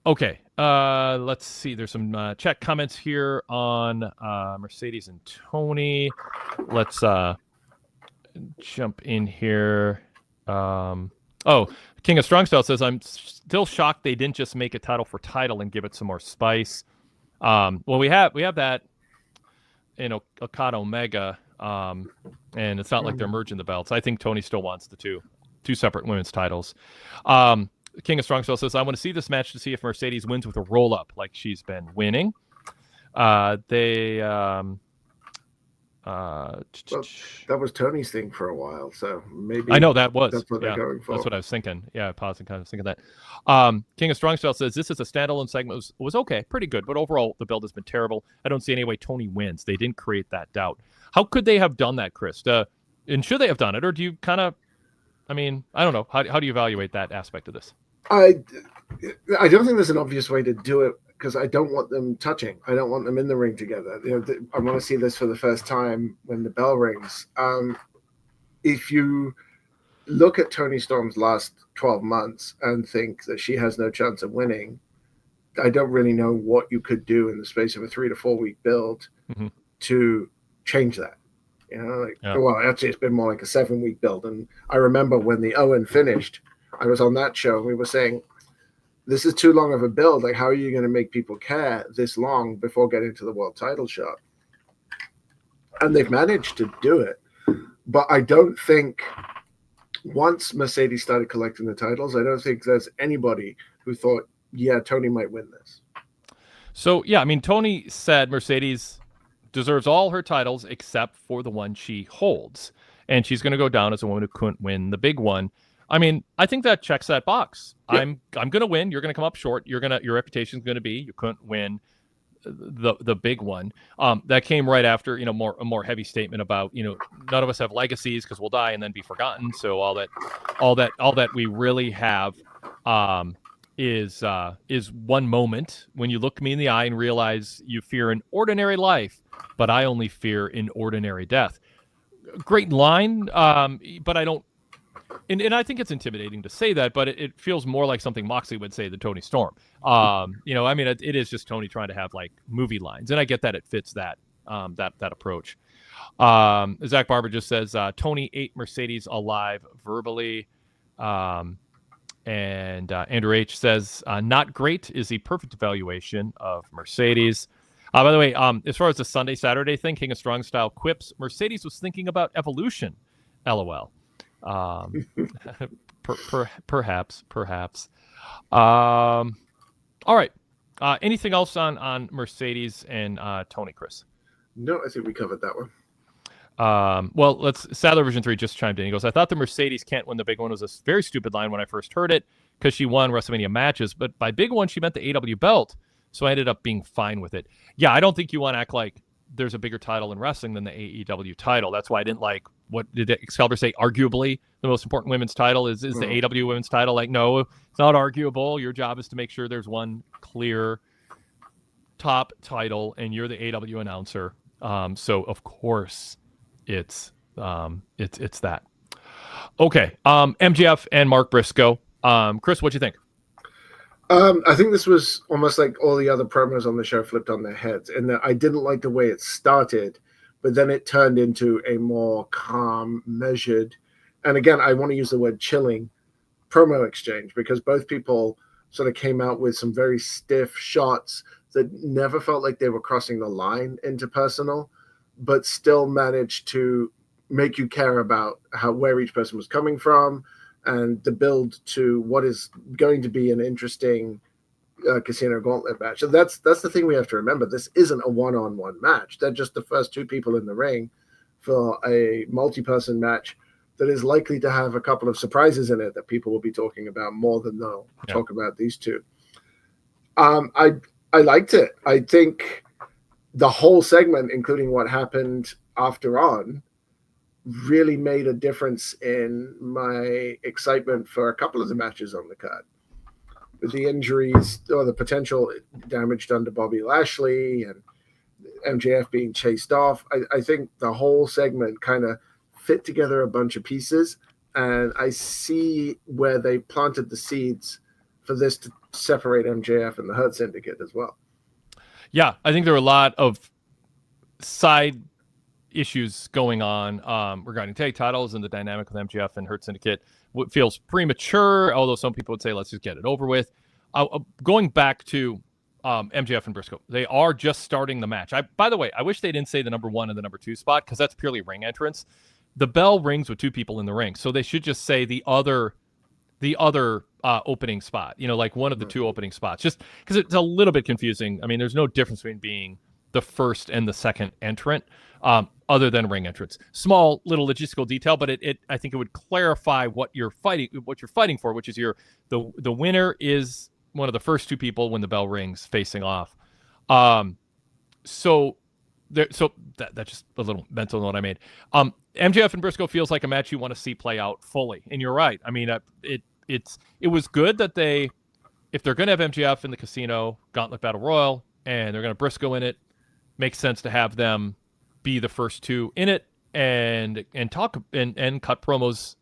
Okay, let's see. There's some chat comments here on Mercedes and Tony. Let's jump in here. King of Strong Style says, I'm still shocked they didn't just make a title for title and give it some more spice. Well, we have that in Okada Omega, and it's not like they're merging the belts. I think Tony still wants the two separate women's titles. King of Strong Style says, I want to see this match to see if Mercedes wins with a roll-up like she's been winning. Well, that was Tony's thing for a while, so maybe I know that's what they're going for. That's what I was thinking. Yeah, pausing, kind of thinking that. King of Strong Style says this is a standalone segment. Was okay, pretty good, but overall the build has been terrible. I don't see any way Tony wins. They didn't create that doubt. How could they have done that, Chris? And should they have done it, or do you kind of? I mean, I don't know. How do you evaluate that aspect of this? I don't think there's an obvious way to do it because I don't want them touching. I don't want them in the ring together. I want to see this for the first time when the bell rings. If you look at Toni Storm's last 12 months and think that she has no chance of winning, I don't really know what you could do in the space of a 3 to 4 week build to change that. Well, actually, it's been more like a 7 week build. And I remember when the Owen finished, I was on that show and we were saying, this is too long of a build. Like, how are you going to make people care this long before getting to the world title shot? And they've managed to do it. But I don't think once Mercedes started collecting the titles, I don't think there's anybody who thought, yeah, Toni might win this. So, yeah, I mean, Toni said Mercedes deserves all her titles except for the one she holds. And she's going to go down as a woman who couldn't win the big one. I mean, I think that checks that box. Yeah. I'm going to win. You're going to come up short. Your reputation is going to be you couldn't win the big one. That came right after a more heavy statement about none of us have legacies because we'll die and then be forgotten. So all that we really have is one moment when you look me in the eye and realize you fear an ordinary life, but I only fear an ordinary death. Great line, but I don't. And I think it's intimidating to say that, but it feels more like something Moxley would say than Toni Storm. I mean, it is just Toni trying to have like movie lines, and I get that it fits that approach. Zach Barber just says Toni ate Mercedes alive verbally, and Andrew H says not great is the perfect evaluation of Mercedes. By the way, as far as the Sunday Saturday thing, King of Strong Style quips Mercedes was thinking about evolution. LOL. Perhaps. All right. Anything else on Mercedes and Toni, Chris? No, I think we covered that one. Well, Sadler Version 3 just chimed in. He goes, I thought the Mercedes can't win the big one was a very stupid line when I first heard it because she won WrestleMania matches, but by big one, she meant the AEW belt. So I ended up being fine with it. Yeah, I don't think you want to act like there's a bigger title in wrestling than the AEW title. That's why I didn't like, what did Excalibur say? Arguably, the most important women's title is the AEW women's title. Like, no, it's not arguable. Your job is to make sure there's one clear top title, and you're the AEW announcer. So of course it's that. Okay. MJF and Mark Briscoe. Chris, what'd you think? I think this was almost like all the other promos on the show flipped on their heads, and that I didn't like the way it started, but then it turned into a more calm, measured, and again, I want to use the word chilling promo exchange, because both people sort of came out with some very stiff shots that never felt like they were crossing the line into personal, but still managed to make you care about where each person was coming from, and the build to what is going to be an interesting Casino Gauntlet match. So that's the thing we have to remember. This isn't a one-on-one match. They're just the first two people in the ring for a multi-person match that is likely to have a couple of surprises in it that people will be talking about more than they'll talk about these two. I liked it. I think the whole segment, including what happened after on, really made a difference in my excitement for a couple of the matches on the card. With the injuries or the potential damage done to Bobby Lashley and MJF being chased off, I think the whole segment kind of fit together a bunch of pieces, and I see where they planted the seeds for this to separate MJF and the Hurt Syndicate as well. Yeah, I think there are a lot of side issues going on regarding tag titles and the dynamic with MJF and Hurt Syndicate. What feels premature, although some people would say let's just get it over with. Going back to MJF and Briscoe, they are just starting the match. By the way, I wish they didn't say the number 1 and the number 2 spot, because that's purely ring entrance. The bell rings with 2 people in the ring, so they should just say the other opening spot, like one of the 2 opening spots, just because it's a little bit confusing. I mean, there's no difference between being the first and the second entrant, other than ring entrance. Small little logistical detail, but I think it would clarify what you're fighting for, which is the winner is one of the first 2 people when the bell rings facing off. So that's just a little mental note I made. MJF and Briscoe feels like a match you want to see play out fully, and you're right. I mean, it was good that they if they're going to have MJF in the casino gauntlet battle royal and they're going to Briscoe in it, makes sense to have them be the first two in it and talk and cut promos,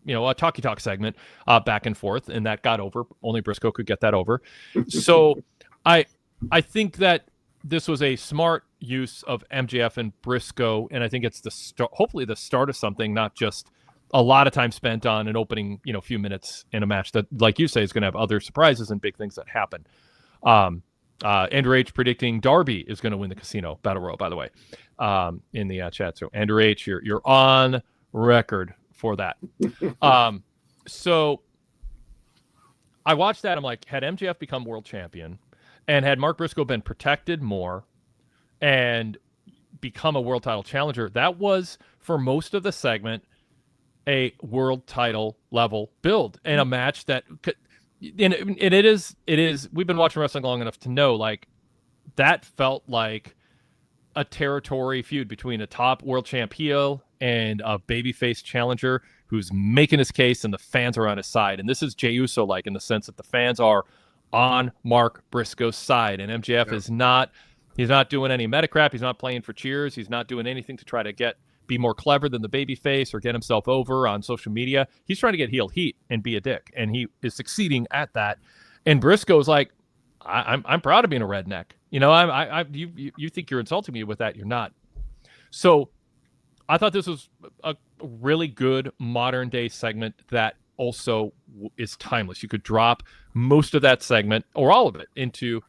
a talkie talk segment back and forth, and that got over. Only Briscoe could get that over. So I think that this was a smart use of MJF and Briscoe, and I think it's hopefully the start of something, not just a lot of time spent on an opening, few minutes in a match that, like you say, is going to have other surprises and big things that happen. Andrew H predicting Darby is going to win the casino battle royal, by the way, in the chat. So Andrew H, you're on record for that. So I watched that. I'm like, had MJF become world champion and had Mark Briscoe been protected more and become a world title challenger, that was, for most of the segment, a world title level build and a match that and it is we've been watching wrestling long enough to know, like, that felt like a territory feud between a top world champ heel and a babyface challenger who's making his case and the fans are on his side. And this is Jey Uso like, in the sense that the fans are on Mark Briscoe's side, and MJF is not. He's not doing any meta crap. He's not playing for cheers. He's not doing anything to try to be more clever than the babyface or get himself over on social media. He's trying to get heel heat and be a dick, and he is succeeding at that. And Briscoe's like, I'm proud of being a redneck. You think you're insulting me with that? You're not. So I thought this was a really good modern day segment that also is timeless. You could drop most of that segment or all of it into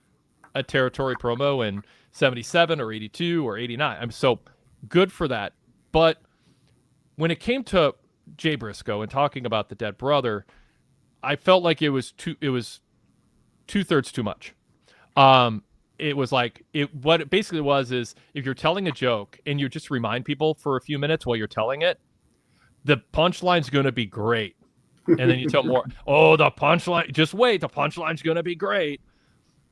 a territory promo in 77 or 82 or 89. I'm so good for that. But when it came to Jay Briscoe and talking about the dead brother, I felt like it was two-thirds too much. It was like, what it basically was is, if you're telling a joke and you just remind people for a few minutes while you're telling it, the punchline's going to be great. And then you tell more, the punchline, just wait, the punchline's going to be great.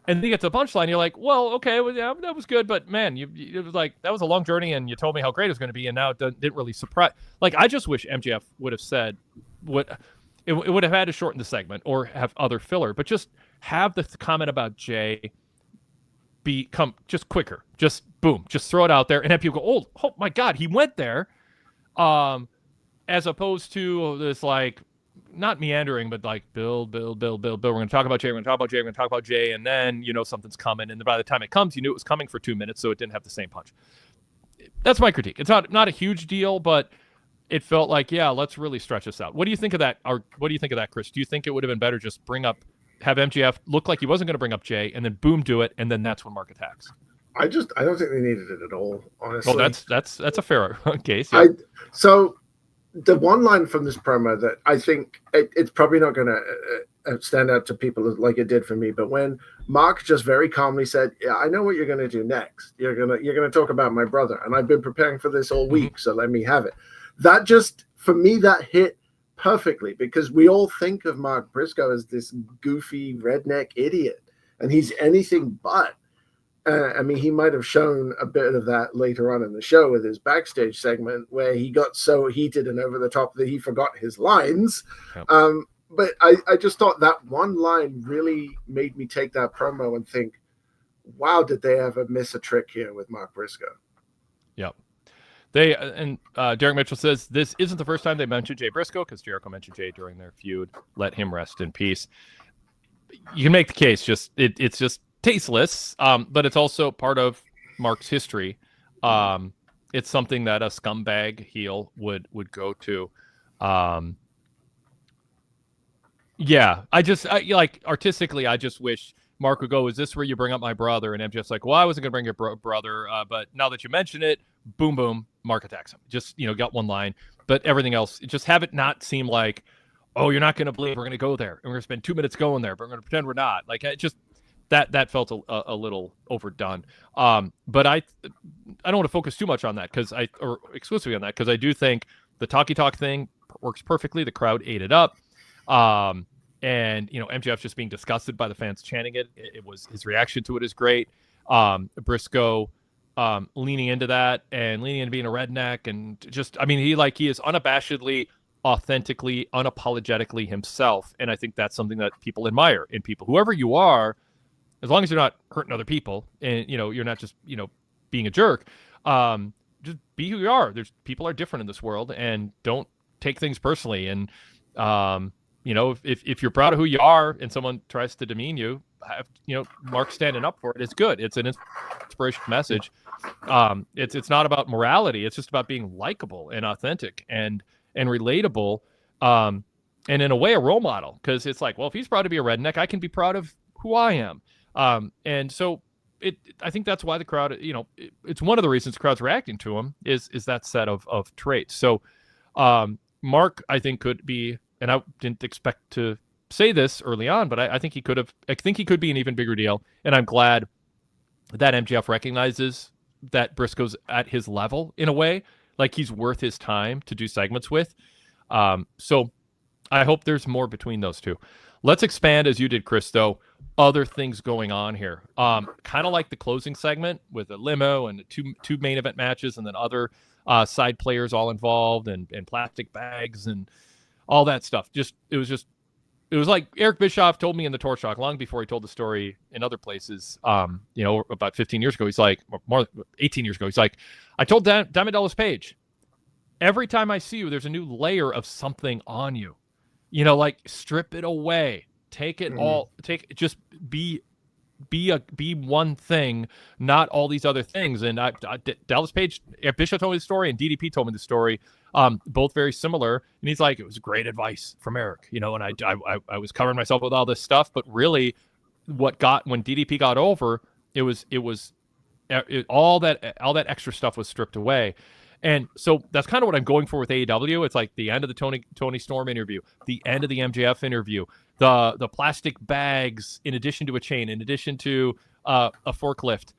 And then you get to the punchline, you're like, well, okay, well, yeah, that was good, but man, it was like, that was a long journey, and you told me how great it was going to be, and now it didn't really surprise. Like, I just wish MJF would have said it would have had to shorten the segment or have other filler, but just have the comment about Jay become just quicker, just boom, just throw it out there and have people go, oh my God, he went there, as opposed to this, like, not meandering, but like build. We're going to talk about Jay. We're going to talk about Jay. We're going to talk about Jay. And then, something's coming. And by the time it comes, you knew it was coming for 2 minutes. So it didn't have the same punch. That's my critique. It's not a huge deal, but it felt like, yeah, let's really stretch this out. What do you think of that? Or what do you think of that, Chris? Do you think it would have been better just have MJF look like he wasn't going to bring up Jay, and then boom, do it. And then that's when Mark attacks? I don't think they needed it at all, honestly. Well, that's a fair case. Yeah. So the one line from this promo that I think it's probably not going to stand out to people like it did for me, but when Mark just very calmly said, "Yeah, I know what you're going to do next. You're gonna talk about my brother, and I've been preparing for this all week, so let me have it." That just, for me, that hit perfectly, because we all think of Mark Briscoe as this goofy redneck idiot, and he's anything but. He might have shown a bit of that later on in the show with his backstage segment where he got so heated and over the top that he forgot his lines. Yep. But I just thought that one line really made me take that promo and think, wow, did they ever miss a trick here with Mark Briscoe? Yep. Derek Mitchell says this isn't the first time they mentioned Jay Briscoe, because Jericho mentioned Jay during their feud. Let him rest in peace. You can make the case, it's just tasteless, but it's also part of Mark's history. It's something that a scumbag heel would go to. Artistically, I just wish Mark would go, is this where you bring up my brother? And MJF's like, well, I wasn't going to bring your brother, but now that you mention it, boom, boom, Mark attacks him. Just, got one line. But everything else, just have it not seem like, oh, you're not going to believe we're going to go there, and we're going to spend 2 minutes going there, but we're going to pretend we're not. Like, that felt a little overdone. But I don't want to focus too much on that, or exclusively on that, because I do think the talkie talk thing works perfectly. The crowd ate it up. And MJF just being disgusted by the fans chanting it. It was, his reaction to it is great. Briscoe leaning into that and leaning into being a redneck, and just, he is unabashedly authentically, unapologetically himself. And I think that's something that people admire in people, whoever you are, as long as you're not hurting other people and, you're not just, being a jerk. Just be who you are. People are different in this world, and don't take things personally. And, if you're proud of who you are and someone tries to demean you, Mark standing up for it is good. It's an inspirational message. It's not about morality. It's just about being likable and authentic and relatable. And in a way, a role model, because it's like, well, if he's proud to be a redneck, I can be proud of who I am. And so I think that's why the crowd, it's one of the reasons the crowd's reacting to him is that set of traits. So, Mark, I think, could be, and I didn't expect to say this early on, but I think he could be an even bigger deal. And I'm glad that MJF recognizes that Briscoe's at his level in a way, like he's worth his time to do segments with. So I hope there's more between those two. Let's expand, as you did, Chris, though, other things going on here. Kind of like the closing segment with a limo and the two main event matches, and then other side players all involved, and plastic bags and all that stuff. It was like Eric Bischoff told me in the Torch Talk long before he told the story in other places, about 15 years ago. He's like, more 18 years ago. He's like, I told Diamond Dallas Page, every time I see you, there's a new layer of something on you. Like, strip it away, take it all, just be one thing, not all these other things. And Dallas Page, Bishop told me the story, and DDP told me the story, both very similar. And he's like, it was great advice from Eric, and I was covering myself with all this stuff, but really when DDP got over, all that extra stuff was stripped away. And so that's kind of what I'm going for with AEW. It's like the end of the Tony Storm interview, the end of the MJF interview, the plastic bags, in addition to a chain, in addition to a forklift.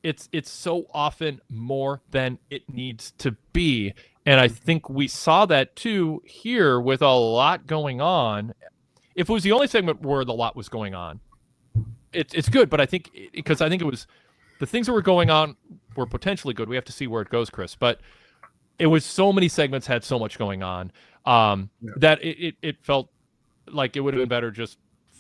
It's so often more than it needs to be. And I think we saw that too here with a lot going on. If it was the only segment where the lot was going on, it's good. But I think it was the things that were going on were potentially good. We have to see where it goes, Chris. But it was so many segments had so much going on that it felt like it would have been better just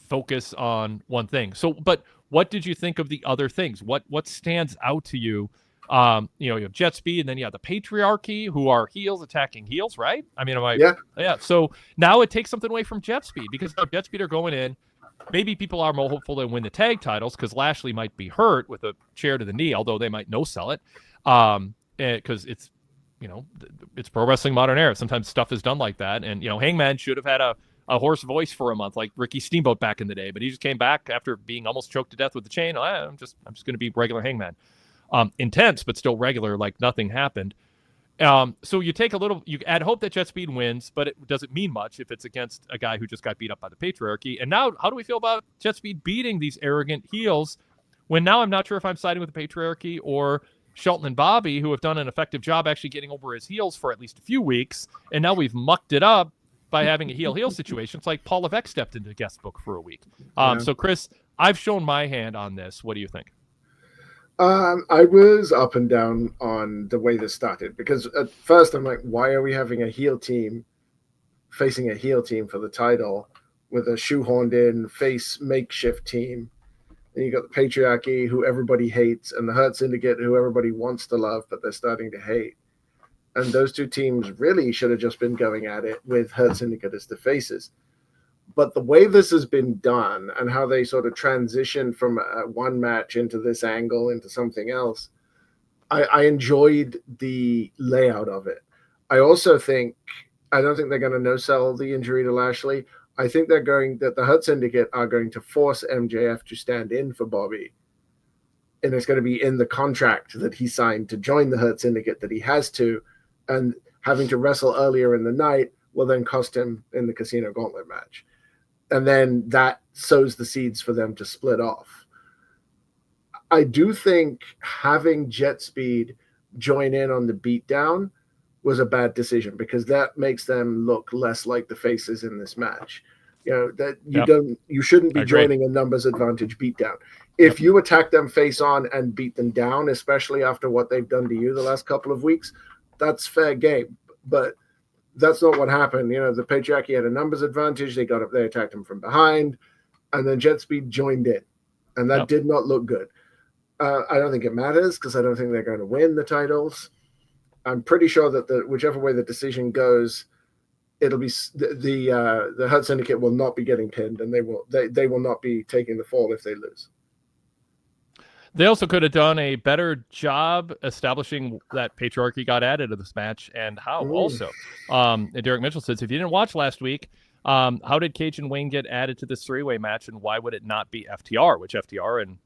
focus on one thing. So, but what did you think of the other things? What stands out to you? You have Jet Speed, and then you have the Patriarchy, who are heels attacking heels, right? I mean, yeah. So now it takes something away from Jet Speed, because now Jet Speed are going in. Maybe people are more hopeful to win the tag titles because Lashley might be hurt with a chair to the knee, although they might no-sell it, because it's pro wrestling modern era. Sometimes stuff is done like that, and Hangman should have had a hoarse voice for a month like Ricky Steamboat back in the day, but he just came back after being almost choked to death with the chain. I'm just going to be regular Hangman, intense but still regular, like nothing happened. So you add hope that Jet Speed wins, but it doesn't mean much if it's against a guy who just got beat up by the Patriarchy. And now, how do we feel about Jet Speed beating these arrogant heels, when now I'm not sure if I'm siding with the Patriarchy or Shelton and Bobby, who have done an effective job actually getting over his heels for at least a few weeks, and now we've mucked it up by having a heel situation. It's like Paul Levesque stepped into the guest book for a week. So, Chris, I've shown my hand on this. What do you think? I was up and down on the way this started, because at first I'm like, why are we having a heel team facing a heel team for the title with a shoehorned in face makeshift team? Then you got the Patriarchy, who everybody hates, and the Hurt Syndicate, who everybody wants to love, but they're starting to hate. And those two teams really should have just been going at it with Hurt Syndicate as the faces. But the way this has been done, and how they sort of transition from one match into this angle into something else, I enjoyed the layout of it. I don't think they're going to no-sell the injury to Lashley. I think that the Hurt Syndicate are going to force MJF to stand in for Bobby. And it's going to be in the contract that he signed to join the Hurt Syndicate that he has to, and having to wrestle earlier in the night will then cost him in the Casino Gauntlet match. And then that sows the seeds for them to split off. I do think having Jet Speed join in on the beatdown was a bad decision, because that makes them look less like the faces in this match. You shouldn't be joining a numbers advantage beatdown. If you attack them face on and beat them down, especially after what they've done to you the last couple of weeks, that's fair game. But That's not what happened. The patriarchy had a numbers advantage. They got up, they attacked them from behind, and then Jet Speed joined in, and that did not look good. I don't think it matters because I don't think they're going to win the titles. I'm pretty sure that whichever way the decision goes, it'll be the Hurt Syndicate will not be getting pinned, and they will not be taking the fall if they lose. They also could have done a better job establishing that patriarchy got added to this match and how also. Derek Mitchell says, if you didn't watch last week, how did Cage and Wayne get added to this three-way match, and why would it not be FTR, which FTR and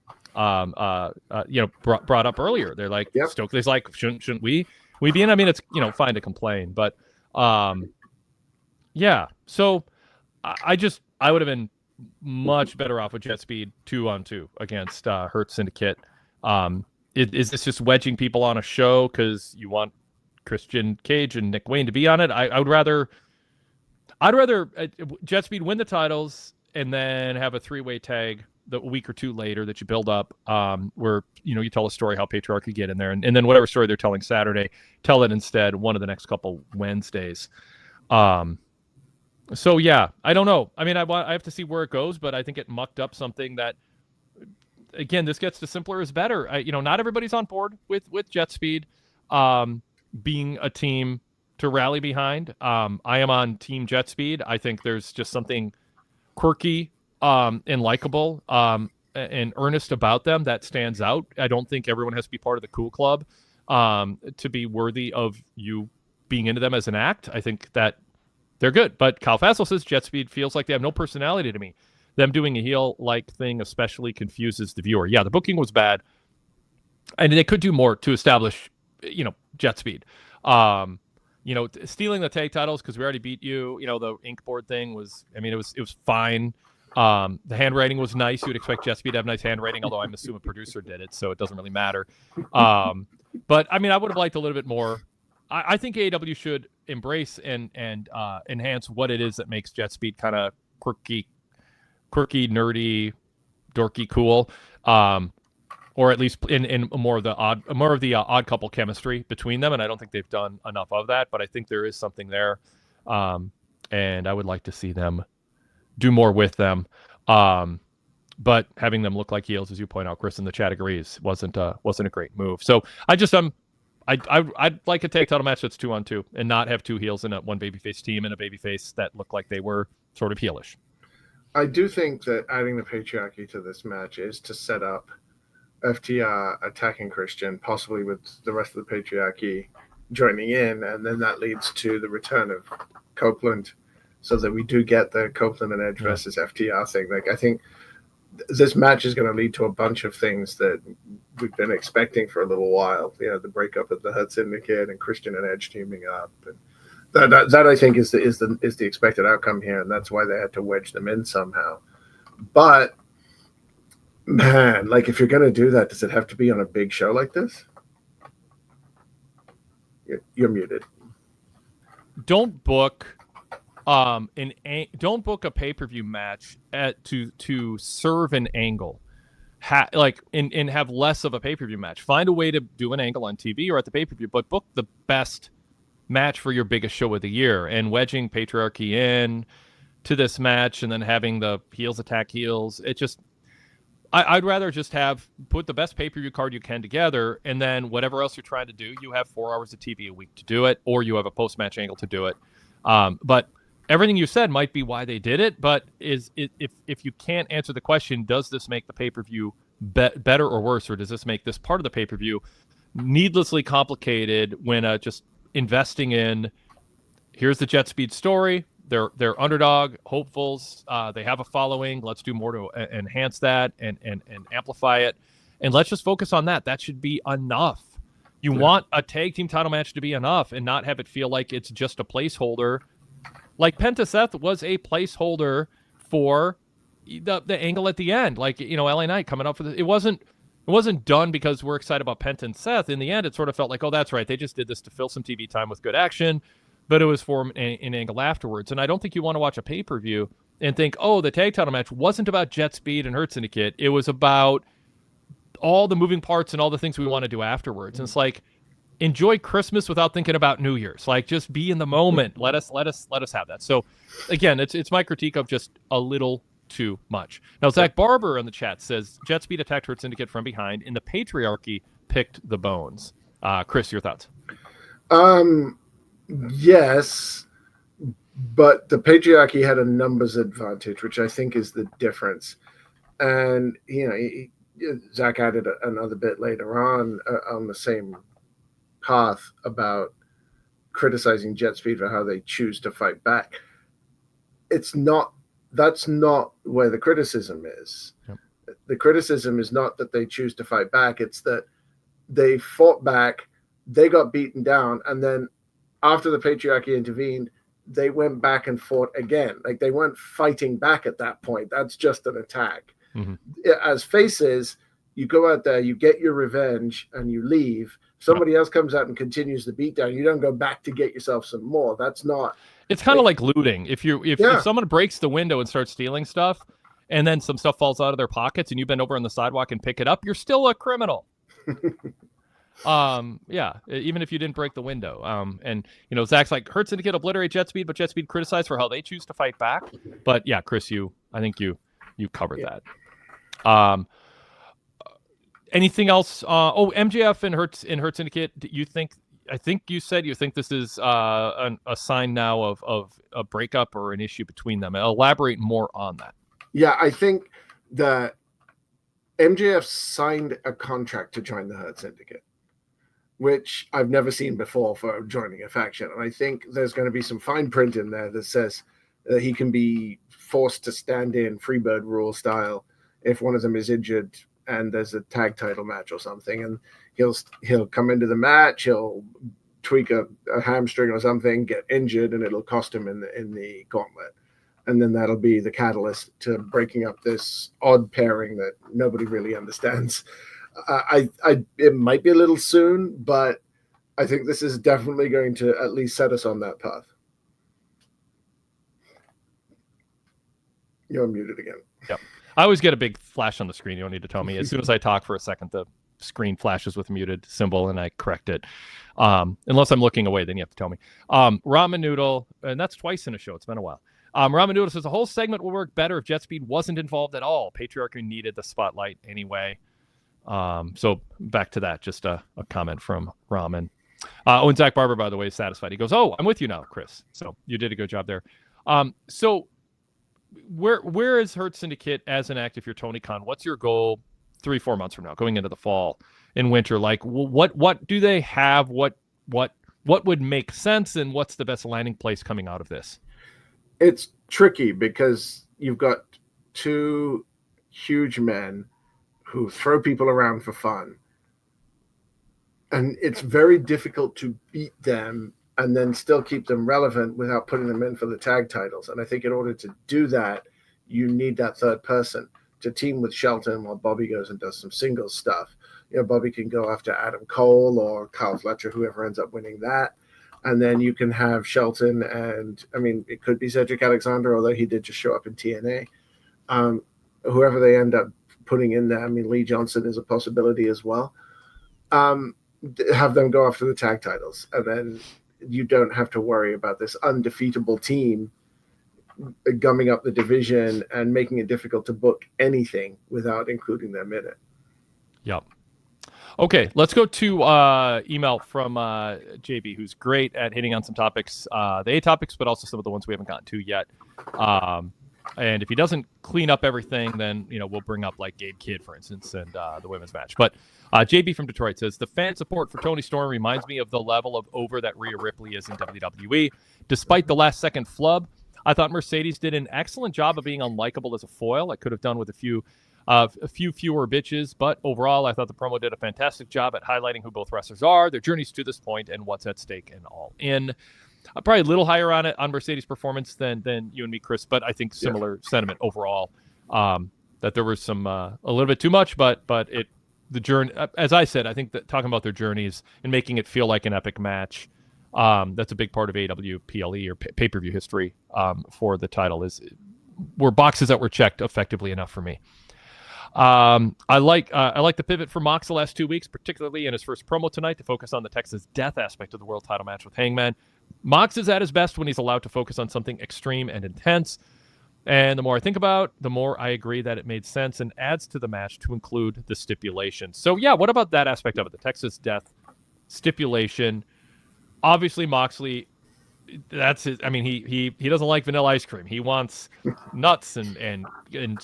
brought up earlier. They're like, Stokely's like, shouldn't we be in? I mean, it's fine to complain, but so I would have been much better off with Jet Speed 2-on-2 against Hurt Syndicate. Is this just wedging people on a show because you want Christian Cage and Nick Wayne to be on it? I'd rather Jet Speed win the titles and then have a three-way tag the week or two later that you build up, where you tell a story how patriarchy get in there, and then whatever story they're telling Saturday, tell it instead one of the next couple Wednesdays. So yeah, I don't know. I mean, I have to see where it goes, but I think it mucked up something that, again, this gets to simpler is better. Not everybody's on board with Jet Speed being a team to rally behind. I am on Team Jet Speed. I think there's just something quirky and likable and earnest about them that stands out. I don't think everyone has to be part of the cool club to be worthy of you being into them as an act. I think that they're good. But Kyle Fassel says Jet Speed feels like they have no personality to me. Them doing a heel-like thing especially confuses the viewer. Yeah, the booking was bad. And they could do more to establish, Jet Speed. Stealing the tag titles because we already beat you. The ink board thing was, it was fine. The handwriting was nice. You would expect Jet Speed to have nice handwriting, although I'm assuming a producer did it, so it doesn't really matter. But I would have liked a little bit more. I think AEW should embrace and enhance what it is that makes Jet Speed kind of quirky, nerdy, dorky, cool, or at least in more of the odd couple chemistry between them. And I don't think they've done enough of that, but I think there is something there, and I would like to see them do more with them. But having them look like heels, as you point out, Chris in the chat agrees, wasn't a great move. So I'd like a tag title match that's 2-on-2 and not have two heels in one babyface team and a babyface that looked like they were sort of heelish. I do think that adding the patriarchy to this match is to set up FTR attacking Christian, possibly with the rest of the patriarchy joining in, and then that leads to the return of Copeland, so that we do get the Copeland and Edge versus FTR thing. Like, I think this match is going to lead to a bunch of things that we've been expecting for a little while. The breakup of the Hurt Syndicate and Christian and Edge teaming up, and that I think is the expected outcome here, and that's why they had to wedge them in somehow. But man, like, if you're going to do that, does it have to be on a big show like this? You're muted. Don't book don't book a pay-per-view match to serve an angle, and have less of a pay-per-view match. Find a way to do an angle on TV or at the pay-per-view, but book the best match for your biggest show of the year. And wedging patriarchy in to this match and then having the heels attack heels, it just, I'd rather just put the best pay-per-view card you can together, and then whatever else you're trying to do, you have 4 hours of TV a week to do it, or you have a post-match angle to do it. But everything you said might be why they did it, but if you can't answer the question, does this make the pay-per-view better or worse, or does this make this part of the pay-per-view needlessly complicated when just investing in, here's the Jet Speed story, they're underdog hopefuls, they have a following, let's do more to enhance that and amplify it, and let's just focus on that. That should be enough. You want a tag team title match to be enough and not have it feel like it's just a placeholder. Like Penta Seth was a placeholder for the angle at the end. Like, LA Knight coming up for this. It wasn't done because we're excited about Penta and Seth. In the end, it sort of felt like, oh, that's right, they just did this to fill some TV time with good action, but it was for an angle afterwards. And I don't think you want to watch a pay-per-view and think, oh, the tag title match wasn't about Jet Speed and Hurt Syndicate. It was about all the moving parts and all the things we want to do afterwards. And it's like, enjoy Christmas without thinking about New Year's. Like, just be in the moment. Let us have that. So again, it's my critique of just a little too much. Now, Zach Barber in the chat says Jet Speed attacked Hurt Syndicate from behind, and the Patriarchy picked the bones. Chris, your thoughts? Yes, but the Patriarchy had a numbers advantage, which I think is the difference. And Zach added another bit later on the same path about criticizing Jet Speed for how they choose to fight back. That's not where the criticism is. Yep. The criticism is not that they choose to fight back. It's that they fought back, they got beaten down, and then after the Patriarchy intervened, they went back and fought again. Like, they weren't fighting back at that point. That's just an attack. Mm-hmm. As faces, you go out there, you get your revenge, and you leave. Somebody else comes out and continues the beatdown. You don't go back to get yourself some more. That's not. It's kind of like looting. If someone breaks the window and starts stealing stuff, and then some stuff falls out of their pockets, and you bend over on the sidewalk and pick it up, you're still a criminal. Even if you didn't break the window. And Zach's like, Hurt Syndicate obliterate Jet Speed, but Jet Speed criticized for how they choose to fight back. But yeah, Chris, I think you covered that. Anything else? MJF and Hurt Syndicate. I think you said you think this is a sign now of a breakup or an issue between them. Elaborate more on that. Yeah, I think that MJF signed a contract to join the Hurt Syndicate, which I've never seen before for joining a faction. And I think there's going to be some fine print in there that says that he can be forced to stand in Freebird rule style if one of them is injured and there's a tag title match or something. And he'll come into the match, he'll tweak a hamstring or something, get injured, and it'll cost him in the gauntlet. And then that'll be the catalyst to breaking up this odd pairing that nobody really understands. It might be a little soon, but I think this is definitely going to at least set us on that path. You're muted again. Yep. I always get a big flash on the screen. You don't need to tell me. As soon as I talk for a second, the screen flashes with a muted symbol, and I correct it. Unless I'm looking away, then you have to tell me. Ramen Noodle, and that's twice in a show. It's been a while. Ramen Noodle says the whole segment will work better if Jet Speed wasn't involved at all. Patriarchy needed the spotlight anyway. So back to that, just a comment from Ramen. And Zach Barber, by the way, is satisfied. He goes, I'm with you now, Chris. So you did a good job there. So where is Hurt Syndicate as an act if you're Tony Khan? What's your goal 3-4 months from now, going into the fall and winter? Like, what do they have? What would make sense, and what's the best landing place coming out of this? It's tricky because you've got two huge men who throw people around for fun. And it's very difficult to beat them and then still keep them relevant without putting them in for the tag titles. And I think in order to do that, you need that third person to team with Shelton while Bobby goes and does some singles stuff. Bobby can go after Adam Cole or Kyle Fletcher, whoever ends up winning that. And then you can have Shelton and, it could be Cedric Alexander, although he did just show up in TNA. Whoever they end up putting in there, Lee Johnson is a possibility as well. Have them go after the tag titles. And then you don't have to worry about this undefeatable team gumming up the division and making it difficult to book anything without including them in it. Yep. Okay, let's go to email from JB, who's great at hitting on some topics, the A topics, but also some of the ones we haven't gotten to yet. And if he doesn't clean up everything, then we'll bring up like Gabe Kidd, for instance, and the women's match. But JB from Detroit says the fan support for Tony Storm reminds me of the level of over that Rhea Ripley is in WWE. Despite the last-second flub, I thought Mercedes did an excellent job of being unlikable as a foil. I could have done with a few fewer bitches, but overall, I thought the promo did a fantastic job at highlighting who both wrestlers are, their journeys to this point, and what's at stake and all in. Probably a little higher on Mercedes' performance than you and me, Chris, but I think similar sentiment overall. That there was some a little bit too much, but the journey, as I said, I think that talking about their journeys and making it feel like an epic match, that's a big part of AEW PLE or pay-per-view history for the title were boxes that were checked effectively enough for me. I like the pivot for Mox the last 2 weeks, particularly in his first promo tonight, to focus on the Texas Death aspect of the world title match with Hangman. Mox is at his best when he's allowed to focus on something extreme and intense. And the more I think about, the more I agree that it made sense and adds to the match to include the stipulation. So yeah, what about that aspect of it? The Texas Death stipulation. Obviously, Moxley, that's his. I mean, he doesn't like vanilla ice cream. He wants nuts and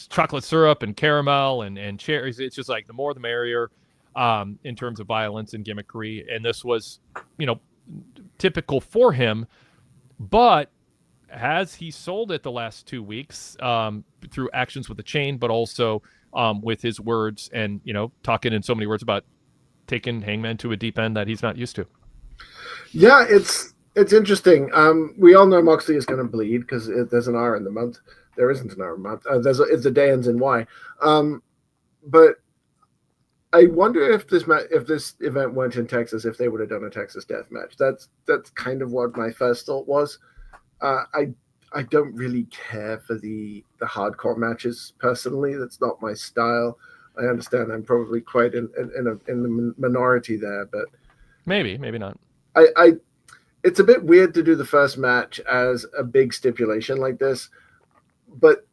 chocolate syrup and caramel and cherries. It's just like the more the merrier, in terms of violence and gimmickry. And this was, typical for him. But has he sold it the last 2 weeks through actions with the chain, but also with his words and talking in so many words about taking Hangman to a deep end that he's not used to? Yeah, it's interesting. We all know Moxley is going to bleed because there's an R in the month. There isn't an R in the month. It's the day ends in Y. But I wonder if this event went in Texas, if they would have done a Texas Death match. That's kind of what my first thought was. I don't really care for the hardcore matches personally. That's not my style. I understand I'm probably quite in the minority there, but maybe not. It's a bit weird to do the first match as a big stipulation like this, but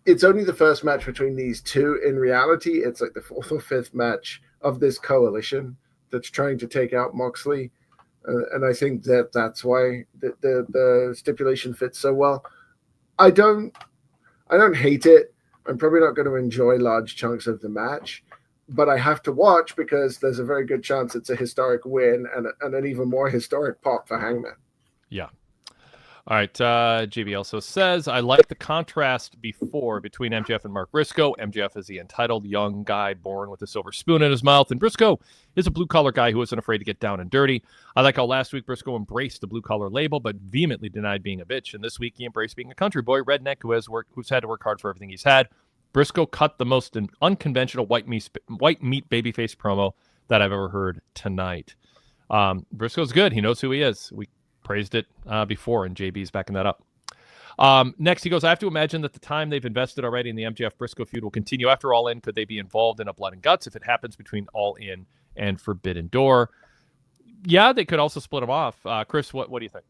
it's only the first match between these two. In reality, it's like the fourth or fifth match of this coalition that's trying to take out Moxley, and I think that's why the stipulation fits so well. I don't hate it. I'm probably not going to enjoy large chunks of the match, but I have to watch because there's a very good chance it's a historic win and an even more historic pop for Hangman. Yeah. All right. JB also says, I like the contrast between MJF and Mark Briscoe. MJF is the entitled young guy born with a silver spoon in his mouth, and Briscoe is a blue-collar guy who isn't afraid to get down and dirty. I like how last week Briscoe embraced the blue-collar label, but vehemently denied being a bitch, and this week he embraced being a country boy redneck who's had to work hard for everything he's had. Briscoe cut the most unconventional white meat babyface promo that I've ever heard tonight. Briscoe's good. He knows who he is. We praised it before, and JB's backing that up. Next, he goes, I have to imagine that the time they've invested already in the MJF-Briscoe feud will continue after All In. Could they be involved in a blood and guts if it happens between All In and Forbidden Door? Yeah, they could also split them off. Chris, what do you think?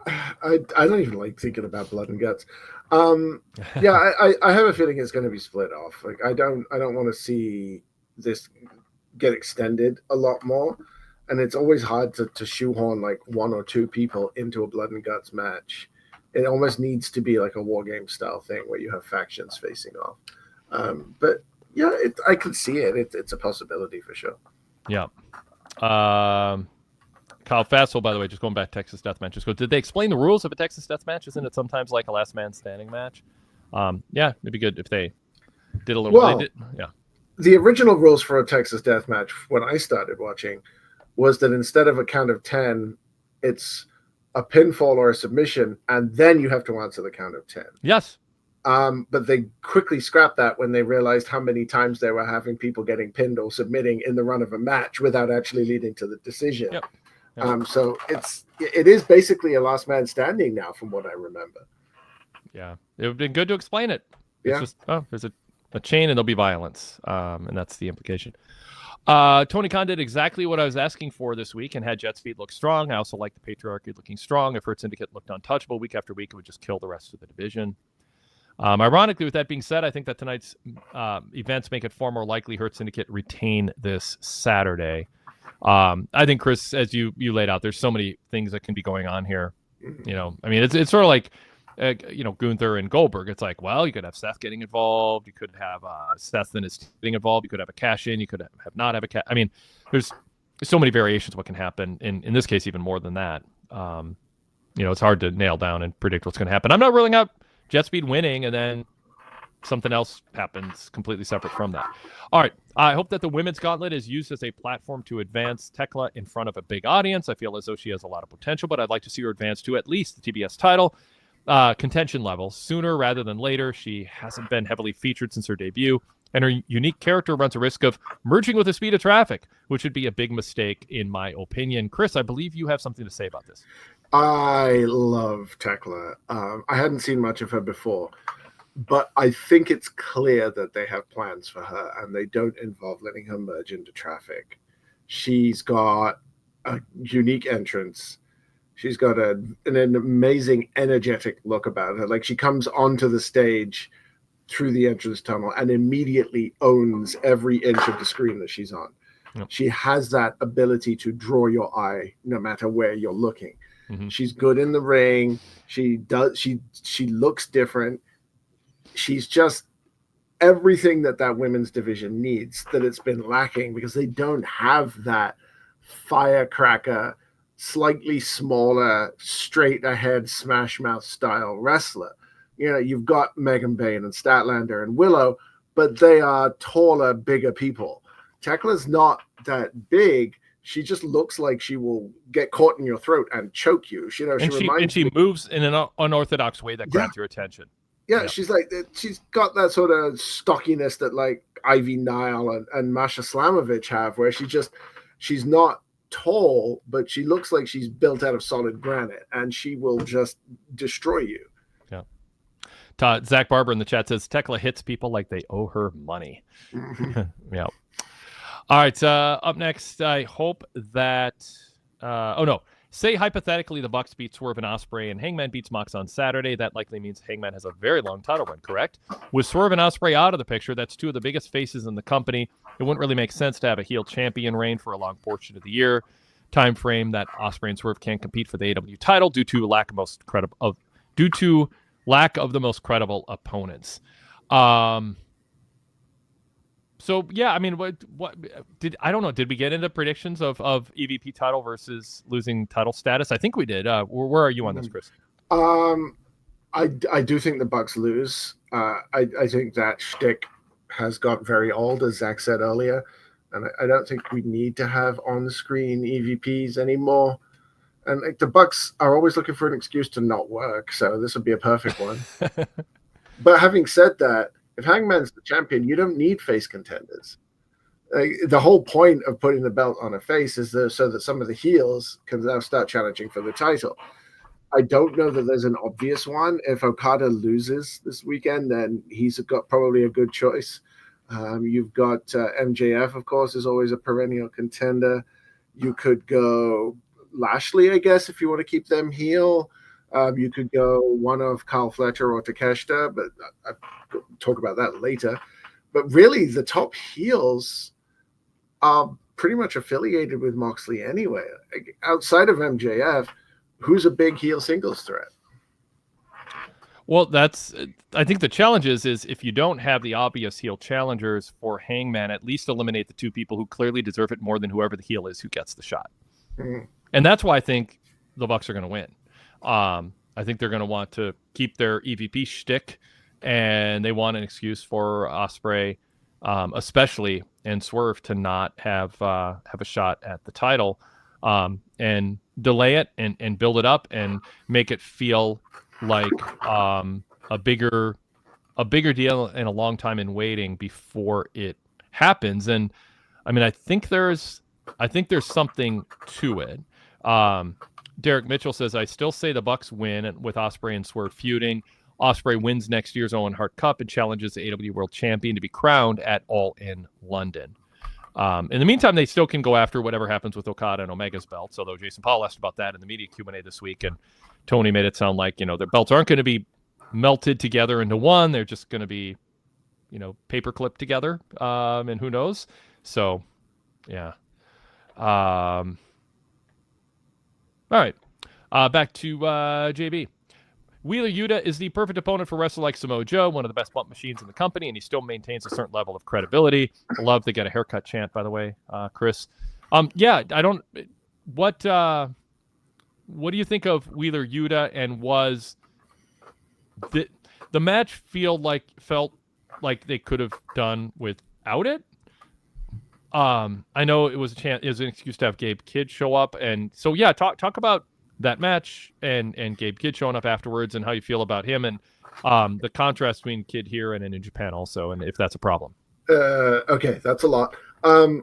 I don't even like thinking about blood and guts. Yeah, I have a feeling it's going to be split off. Like I don't want to see this get extended a lot more, and it's always hard to shoehorn like one or two people into a blood and guts match. It almost needs to be like a war game style thing where you have factions facing off. But yeah, I could see it. It's a possibility for sure. Yeah. Kyle Fassel, by the way, just going back to Texas Death Match. Did they explain the rules of a Texas Death Match? Isn't it sometimes like a last man standing match? Yeah, it'd be good if they did a little. Well, yeah. The original rules for a Texas Death Match when I started watching was that instead of a count of 10, it's a pinfall or a submission, and then you have to answer the count of 10. Yes. But they quickly scrapped that when they realized how many times they were having people getting pinned or submitting in the run of a match without actually leading to the decision. Yep. So it is basically a last man standing now, from what I remember. Yeah, it would have been good to explain it. It's yeah. Just, there's a chain and there'll be violence, and that's the implication. Tony Khan did exactly what I was asking for this week and had Jet Speed look strong. I also like the Patriarchy looking strong. If Hurt Syndicate looked untouchable week after week, it would just kill the rest of the division. Ironically, with that being said, I think that tonight's events make it far more likely Hurt Syndicate retain this Saturday. I think, Chris, as you laid out, there's so many things that can be going on here. I mean, it's sort of like, Gunther and Goldberg. It's like, well, you could have Seth getting involved. You could have Seth and his team getting involved. You could have a cash in. You could have not have a cash. I mean, there's so many variations of what can happen. In this case, even more than that. It's hard to nail down and predict what's going to happen. I'm not ruling out Jet Speed winning and then something else happens completely separate from that. All right. I hope that the women's gauntlet is used as a platform to advance Tekla in front of a big audience. I feel as though she has a lot of potential, but I'd like to see her advance to at least the TBS title contention level sooner rather than later. She hasn't been heavily featured since her debut, and her unique character runs a risk of merging with the speed of traffic, which would be a big mistake in my opinion. Chris, I believe you have something to say about this. I love Tekla. I hadn't seen much of her before. But I think it's clear that they have plans for her, and they don't involve letting her merge into traffic. She's got a unique entrance. She's got an amazing, energetic look about her. Like, she comes onto the stage through the entrance tunnel and immediately owns every inch of the screen that she's on. Yep. She has that ability to draw your eye no matter where you're looking. Mm-hmm. She's good in the ring. She looks different. She's just everything that women's division needs, that it's been lacking because they don't have that firecracker, slightly smaller, straight ahead smash mouth style wrestler. You know, you've got Megan Bayne and Statlander and Willow, but they are taller, bigger people. Tekla's not that big. She just looks like she will get caught in your throat and choke you. You know, she moves in an unorthodox way that grabs your attention. Yeah, she's got that sort of stockiness that like Ivy Nile and Masha Slamovich have, where she's not tall, but she looks like she's built out of solid granite, and she will just destroy you. Yeah. Zach Barber in the chat says Tekla hits people like they owe her money. Yeah. All right. Up next, I hope that. Say hypothetically the Bucks beat Swerve and Ospreay and Hangman beats Mox on Saturday. That likely means Hangman has a very long title run, correct? With Swerve and Ospreay out of the picture, that's two of the biggest faces in the company. It wouldn't really make sense to have a heel champion reign for a long portion of the year. Time frame that Ospreay and Swerve can't compete for the AEW title due to lack of the most credible opponents. So yeah, I mean, what I don't know. Did we get into predictions of EVP title versus losing title status? I think we did. Where are you on this, Chris? I do think the Bucks lose. I think that shtick has got very old, as Zach said earlier, and I don't think we need to have on-screen EVPs anymore. And like, the Bucks are always looking for an excuse to not work, so this would be a perfect one. But having said that, if Hangman's the champion, you don't need face contenders. The whole point of putting the belt on a face is so that some of the heels can now start challenging for the title. I don't know that there's an obvious one. If Okada loses this weekend, then he's got probably a good choice. You've got MJF, of course, is always a perennial contender. You could go Lashley, I guess, if you want to keep them heel. You could go one of Kyle Fletcher or Takeshita, but I'll talk about that later. But really, the top heels are pretty much affiliated with Moxley anyway. Outside of MJF, who's a big heel singles threat? Well, I think the challenge is if you don't have the obvious heel challengers for Hangman, at least eliminate the two people who clearly deserve it more than whoever the heel is who gets the shot. Mm-hmm. And that's why I think the Bucks are going to win. I think they're going to want to keep their EVP shtick, and they want an excuse for Ospreay, especially, and Swerve to not have a shot at the title, and delay it and build it up and make it feel like a bigger deal and a long time in waiting before it happens. And I mean, I think there's something to it. Derek Mitchell says, I still say the Bucks win with Ospreay and Swerve feuding. Ospreay wins next year's Owen Hart Cup and challenges the AEW World Champion to be crowned at All In London. In the meantime, they still can go after whatever happens with Okada and Omega's belts, although Jason Paul asked about that in the media Q&A this week, and Tony made it sound like, their belts aren't going to be melted together into one. They're just going to be, paper clipped together, and who knows? So, yeah. All right, back to JB. Wheeler Yuta is the perfect opponent for a wrestler like Samoa Joe, one of the best bump machines in the company, and he still maintains a certain level of credibility. Love to get a haircut chant, by the way, Chris. Yeah, I don't. What do you think of Wheeler Yuta, and was the match felt like they could have done without it? I know it was an excuse to have Gabe Kidd show up, and so yeah, talk about that match and Gabe Kidd showing up afterwards, and how you feel about him, and the contrast between Kidd here and in Japan also, and if that's a problem. Okay, that's a lot.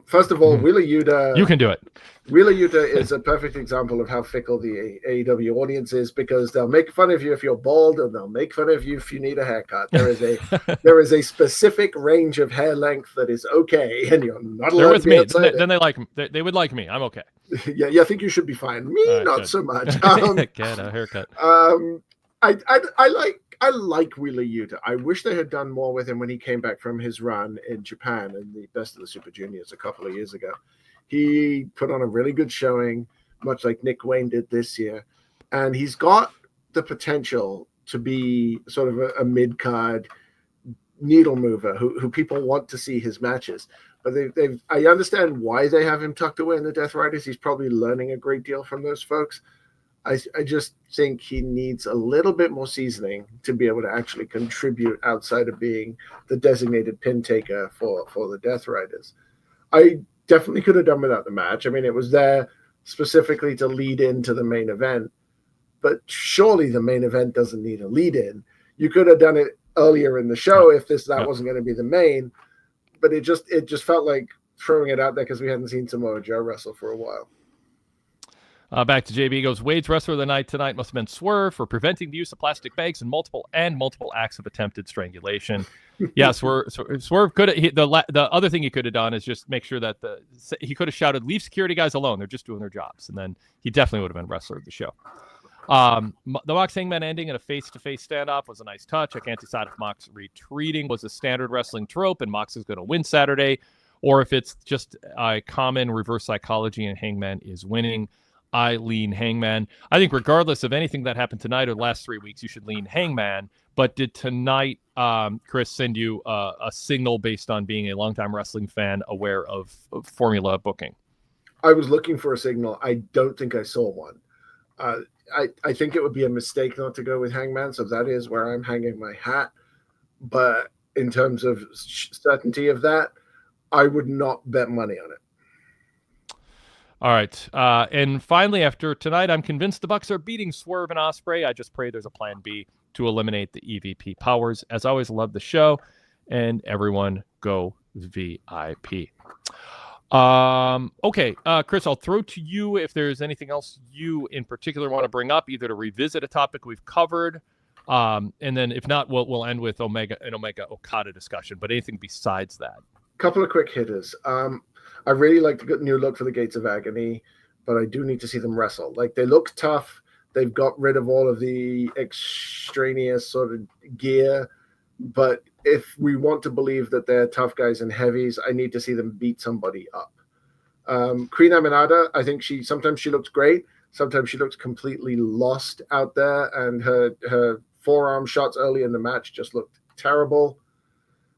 First of all, Wheeler Yuta. You can do it. Wheeler Yuta is a perfect example of how fickle the AEW audience is, because they'll make fun of you if you're bald, and they'll make fun of you if you need a haircut. There is a specific range of hair length that is okay, and you're not allowed to be outside it. Then they like they would like me. I'm okay. Yeah, I think you should be fine. Me, not good. So much. Get a haircut. I like Wheeler Yuta. I wish they had done more with him when he came back from his run in Japan in the Best of the Super Juniors a couple of years ago. He put on a really good showing, much like Nick Wayne did this year. And he's got the potential to be sort of a mid-card needle mover who people want to see his matches. But I understand why they have him tucked away in the Death Riders. He's probably learning a great deal from those folks. I just think he needs a little bit more seasoning to be able to actually contribute outside of being the designated pin taker for the Death Riders. I definitely could have done without the match. I mean, it was there specifically to lead into the main event, but surely the main event doesn't need a lead in. You could have done it earlier in the show if that wasn't going to be the main, but it just felt like throwing it out there because we hadn't seen Samoa Joe wrestle for a while. Back to JB goes, Wade's wrestler of the night tonight must have been Swerve for preventing the use of plastic bags and multiple acts of attempted strangulation. Yeah, Swerve could have. The other thing he could have done is just make sure that he could have shouted, "Leave security guys alone. They're just doing their jobs," and then he definitely would have been wrestler of the show. The Mox Hangman ending in a face-to-face standoff was a nice touch. I can't decide if Mox retreating was a standard wrestling trope and Mox is going to win Saturday, or if it's just a common reverse psychology and Hangman is winning. I lean Hangman. I think regardless of anything that happened tonight or the last 3 weeks, you should lean Hangman. But did tonight, Chris, send you a signal based on being a longtime wrestling fan aware of formula booking? I was looking for a signal. I don't think I saw one. I think it would be a mistake not to go with Hangman, so that is where I'm hanging my hat. But in terms of certainty of that, I would not bet money on it. All right. And finally, after tonight, I'm convinced the Bucks are beating Swerve and Ospreay. I just pray there's a plan B to eliminate the EVP powers. As always, love the show. And everyone go VIP. Okay, Chris, I'll throw to you if there's anything else you in particular want to bring up, either to revisit a topic we've covered. And then if not, we'll end with Omega Okada discussion. But anything besides that? Couple of quick hitters. I really like the new look for the Gates of Agony, but I do need to see them wrestle. Like, they look tough. They've got rid of all of the extraneous sort of gear. But if we want to believe that they're tough guys and heavies, I need to see them beat somebody up. Queen Aminata, I think sometimes she looks great. Sometimes she looks completely lost out there. And her forearm shots early in the match just looked terrible.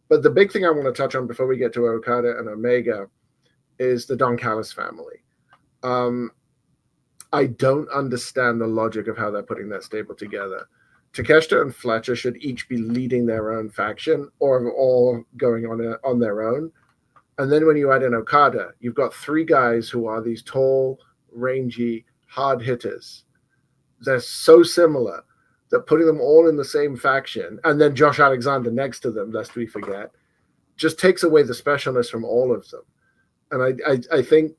But the big thing I want to touch on before we get to Okada and Omega is the Don Callis family. I don't understand the logic of how they're putting that stable together. Takeshita and Fletcher should each be leading their own faction or all going on their own. And then when you add in Okada, you've got three guys who are these tall, rangy, hard hitters. They're so similar that putting them all in the same faction, and then Josh Alexander next to them, lest we forget, just takes away the specialness from all of them. And I think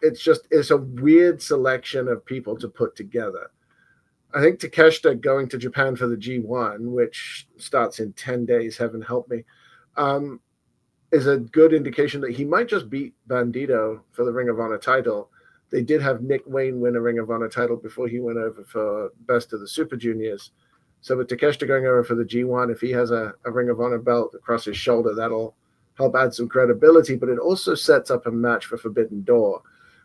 it's a weird selection of people to put together. I think Takeshita going to Japan for the G1, which starts in 10 days, heaven help me, is a good indication that he might just beat Bandito for the Ring of Honor title. They did have Nick Wayne win a Ring of Honor title before he went over for Best of the Super Juniors. So with Takeshita going over for the G1, if he has a Ring of Honor belt across his shoulder, that'll help add some credibility, but it also sets up a match for Forbidden Door.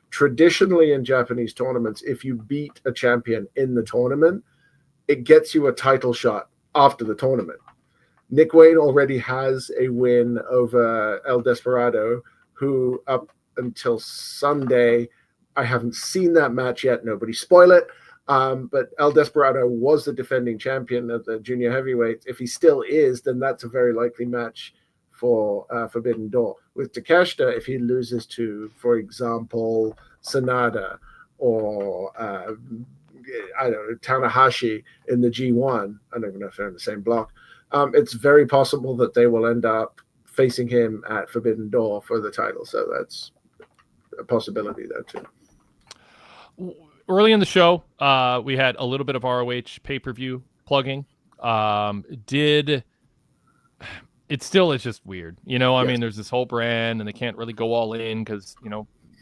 Traditionally in Japanese tournaments, if you beat a champion in the tournament, it gets you a title shot after the tournament. Nick Wayne already has a win over El Desperado, who up until Sunday, I haven't seen that match yet, nobody spoil it, but El Desperado was the defending champion of the junior heavyweights. If he still is, then that's a very likely match for Forbidden Door. With Takeshita, if he loses to, for example, Sanada or I don't know, Tanahashi in the G1, I don't even know if they're in the same block, it's very possible that they will end up facing him at Forbidden Door for the title. So that's a possibility there too. Early in the show, we had a little bit of ROH pay-per-view plugging. It still is just weird. I mean, there's this whole brand and they can't really go all in because,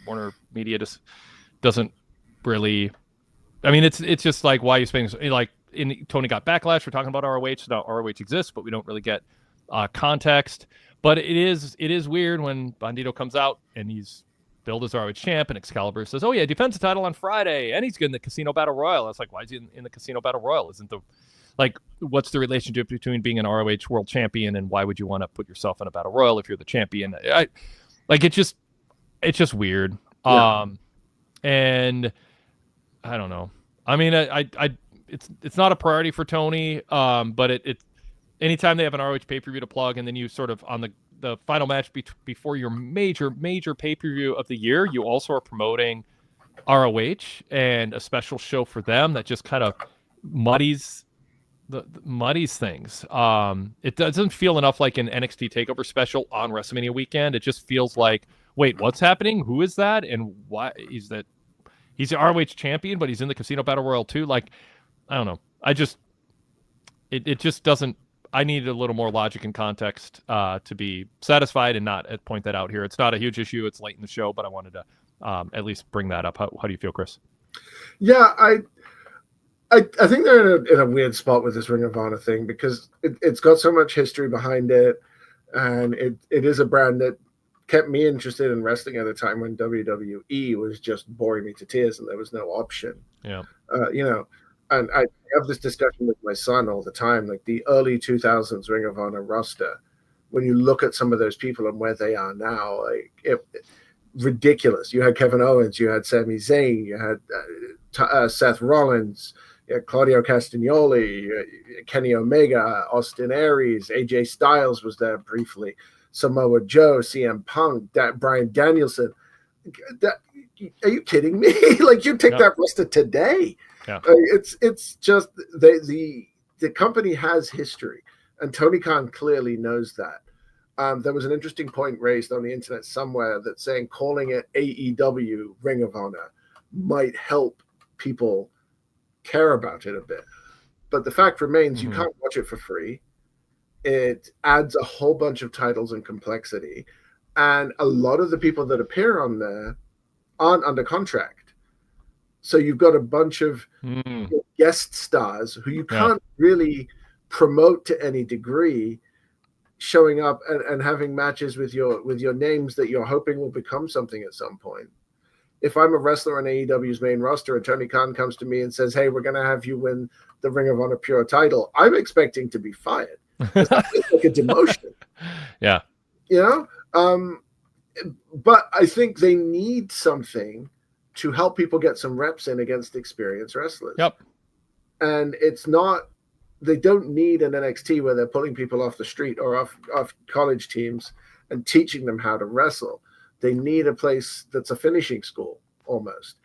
Warner Media just doesn't really, I mean, it's just like, why are you spending, like Tony got backlash for talking about ROH. Now ROH exists, but we don't really get context. But it is weird when Bandito comes out and he's billed as ROH champ and Excalibur says, oh yeah, defends the title on Friday and he's getting the Casino Battle Royal. It's like, why is he in the Casino Battle Royal? What's the relationship between being an ROH world champion and why would you want to put yourself in a battle royal if you're the champion? It's just weird. Yeah. And I don't know. I mean, it's not a priority for Tony. But it anytime they have an ROH pay-per-view to plug and then you sort of on the final match before your major pay-per-view of the year, you also are promoting ROH and a special show for them that just kind of muddies things. It doesn't feel enough like an NXT TakeOver special on WrestleMania weekend. It just feels like, wait, what's happening? Who is that? And why is that? He's the ROH champion, but he's in the Casino Battle Royal too. Like, I don't know. It just doesn't. I need a little more logic and context to be satisfied and not point that out here. It's not a huge issue. It's late in the show, but I wanted to at least bring that up. How do you feel, Chris? Yeah, I think they're in a weird spot with this Ring of Honor thing because it's got so much history behind it, and it is a brand that kept me interested in wrestling at a time when WWE was just boring me to tears and there was no option. Yeah. And I have this discussion with my son all the time, like the early 2000s Ring of Honor roster, when you look at some of those people and where they are now, ridiculous. You had Kevin Owens, you had Sami Zayn, you had Seth Rollins, Claudio Castagnoli, Kenny Omega, Austin Aries, AJ Styles was there briefly, Samoa Joe, CM Punk, Bryan Danielson. Are you kidding me? Like, you take that roster today. Yeah. It's just the company has history, and Tony Khan clearly knows that. There was an interesting point raised on the internet somewhere that saying calling it AEW Ring of Honor might help people care about it a bit. But the fact remains, you can't watch it for free. It adds a whole bunch of titles and complexity. And a lot of the people that appear on there aren't under contract. So you've got a bunch of guest stars who you can't really promote to any degree, showing up and having matches with your names that you're hoping will become something at some point. If I'm a wrestler on AEW's main roster and Tony Khan comes to me and says, hey, we're going to have you win the Ring of Honor Pure title, I'm expecting to be fired. It's like a demotion. Yeah. But I think they need something to help people get some reps in against experienced wrestlers. Yep. And they don't need an NXT where they're pulling people off the street or off college teams and teaching them how to wrestle. They need a place that's a finishing school almost.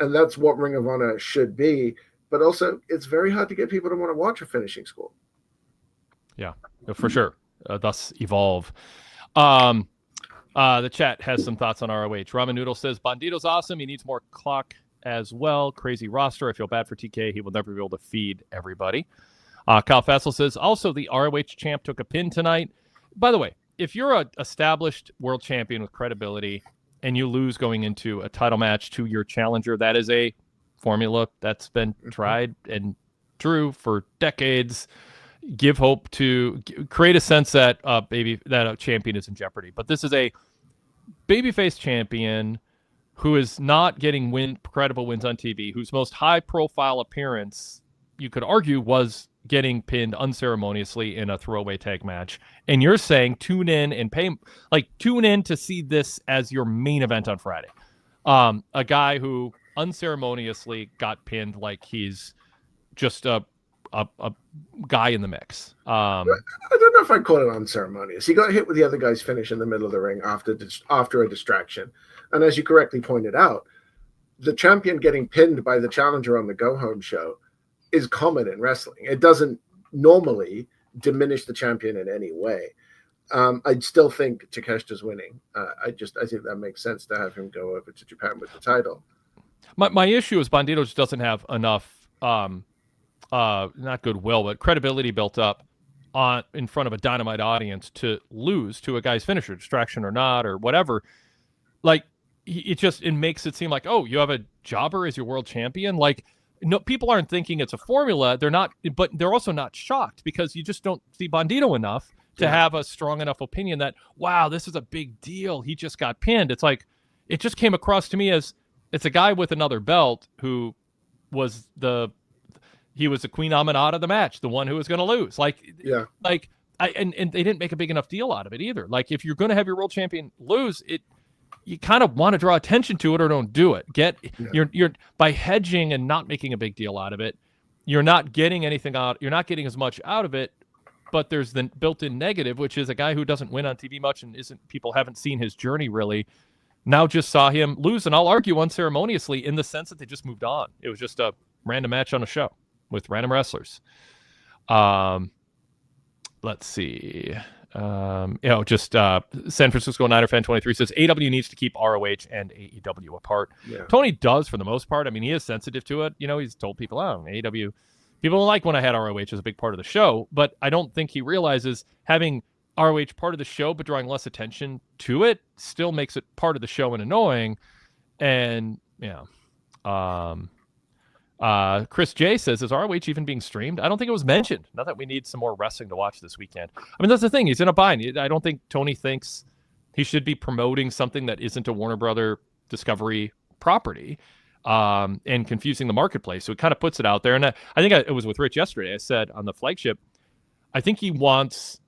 And that's what Ring of Honor should be. But also, it's very hard to get people to want to watch a finishing school. Yeah, for sure. Thus evolve. The chat has some thoughts on ROH. Ramen Noodle says, Bandito's awesome. He needs more clock as well. Crazy roster. I feel bad for TK. He will never be able to feed everybody. Kyle Fassel says, also, the ROH champ took a pin tonight. By the way, if you're an established world champion with credibility and you lose going into a title match to your challenger, that is a formula that's been tried and true for decades. Give hope to create a sense that a champion is in jeopardy. But this is a babyface champion who is not getting credible wins on TV, whose most high-profile appearance, you could argue, was getting pinned unceremoniously in a throwaway tag match. And you're saying tune in to see this as your main event on Friday. A guy who unceremoniously got pinned like he's just a guy in the mix. I don't know if I'd call it unceremonious. He got hit with the other guy's finish in the middle of the ring after a distraction. And as you correctly pointed out, the champion getting pinned by the challenger on the go-home show is common in wrestling. It doesn't normally diminish the champion in any way. I'd still think Takeshita's winning. I think that makes sense to have him go over to Japan with the title. My issue is Bandito just doesn't have enough, not goodwill, but credibility built up in front of a Dynamite audience to lose to a guy's finisher, distraction or not, or whatever. Like, it makes it seem like, oh, you have a jobber as your world champion. Like, no, people aren't thinking it's a formula. They're not, but they're also not shocked because you just don't see Bandito enough to have a strong enough opinion that, wow, this is a big deal. He just got pinned. It's like, it just came across to me as it's a guy with another belt who was he was the Queen Aminata of the match, the one who was going to lose. Like, and they didn't make a big enough deal out of it either. Like, if you're going to have your world champion lose, you kind of want to draw attention to it or don't do it. You're by hedging and not making a big deal out of it, you're not getting anything out. You're not getting as much out of it, but there's the built-in negative, which is a guy who doesn't win on TV much and people haven't seen his journey really. Now just saw him lose, and I'll argue unceremoniously in the sense that they just moved on. It was just a random match on a show with random wrestlers. Let's see. San Francisco Niner Fan 23 says AW needs to keep ROH and AEW apart. Yeah. Tony does for the most part. I mean, he is sensitive to it. You know, he's told people, oh, AEW, people don't like when I had ROH as a big part of the show, but I don't think he realizes having ROH part of the show but drawing less attention to it still makes it part of the show and annoying. And Chris J says, is ROH even being streamed? I don't think it was mentioned. Not that we need some more wrestling to watch this weekend. I mean, that's the thing. He's in a bind. I don't think Tony thinks he should be promoting something that isn't a Warner Brother Discovery property and confusing the marketplace. So it kind of puts it out there. And I think it was with Rich yesterday. I said on the flagship, I think he thinks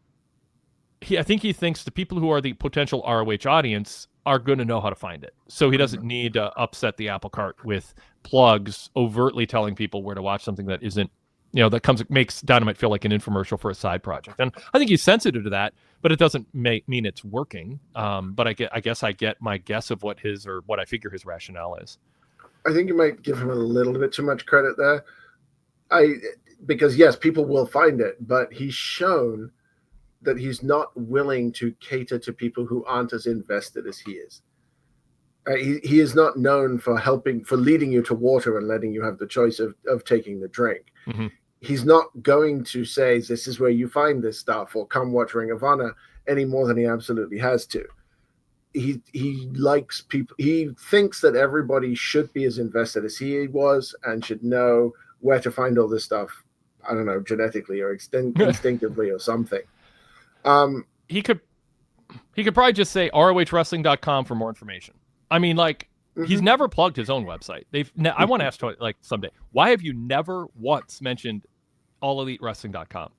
the people who are the potential ROH audience are going to know how to find it. So he doesn't need to upset the apple cart with plugs overtly telling people where to watch something that isn't, makes Dynamite feel like an infomercial for a side project. And I think he's sensitive to that, but it doesn't mean it's working. But I guess I get my guess of what I figure his rationale is. I think you might give him a little bit too much credit there. Because yes, people will find it, but he's shown that he's not willing to cater to people who aren't as invested as he is. He is not known for leading you to water and letting you have the choice of taking the drink. Mm-hmm. He's not going to say, this is where you find this stuff, or come watch Ring of Honor, any more than he absolutely has to. He likes people. He thinks that everybody should be as invested as he was and should know where to find all this stuff. I don't know, genetically or instinctively or something. He could probably just say ROHwrestling.com for more information. I mean, like, he's never plugged his own website. I want to ask Tony, like, someday, why have you never once mentioned AllEliteWrestling.com?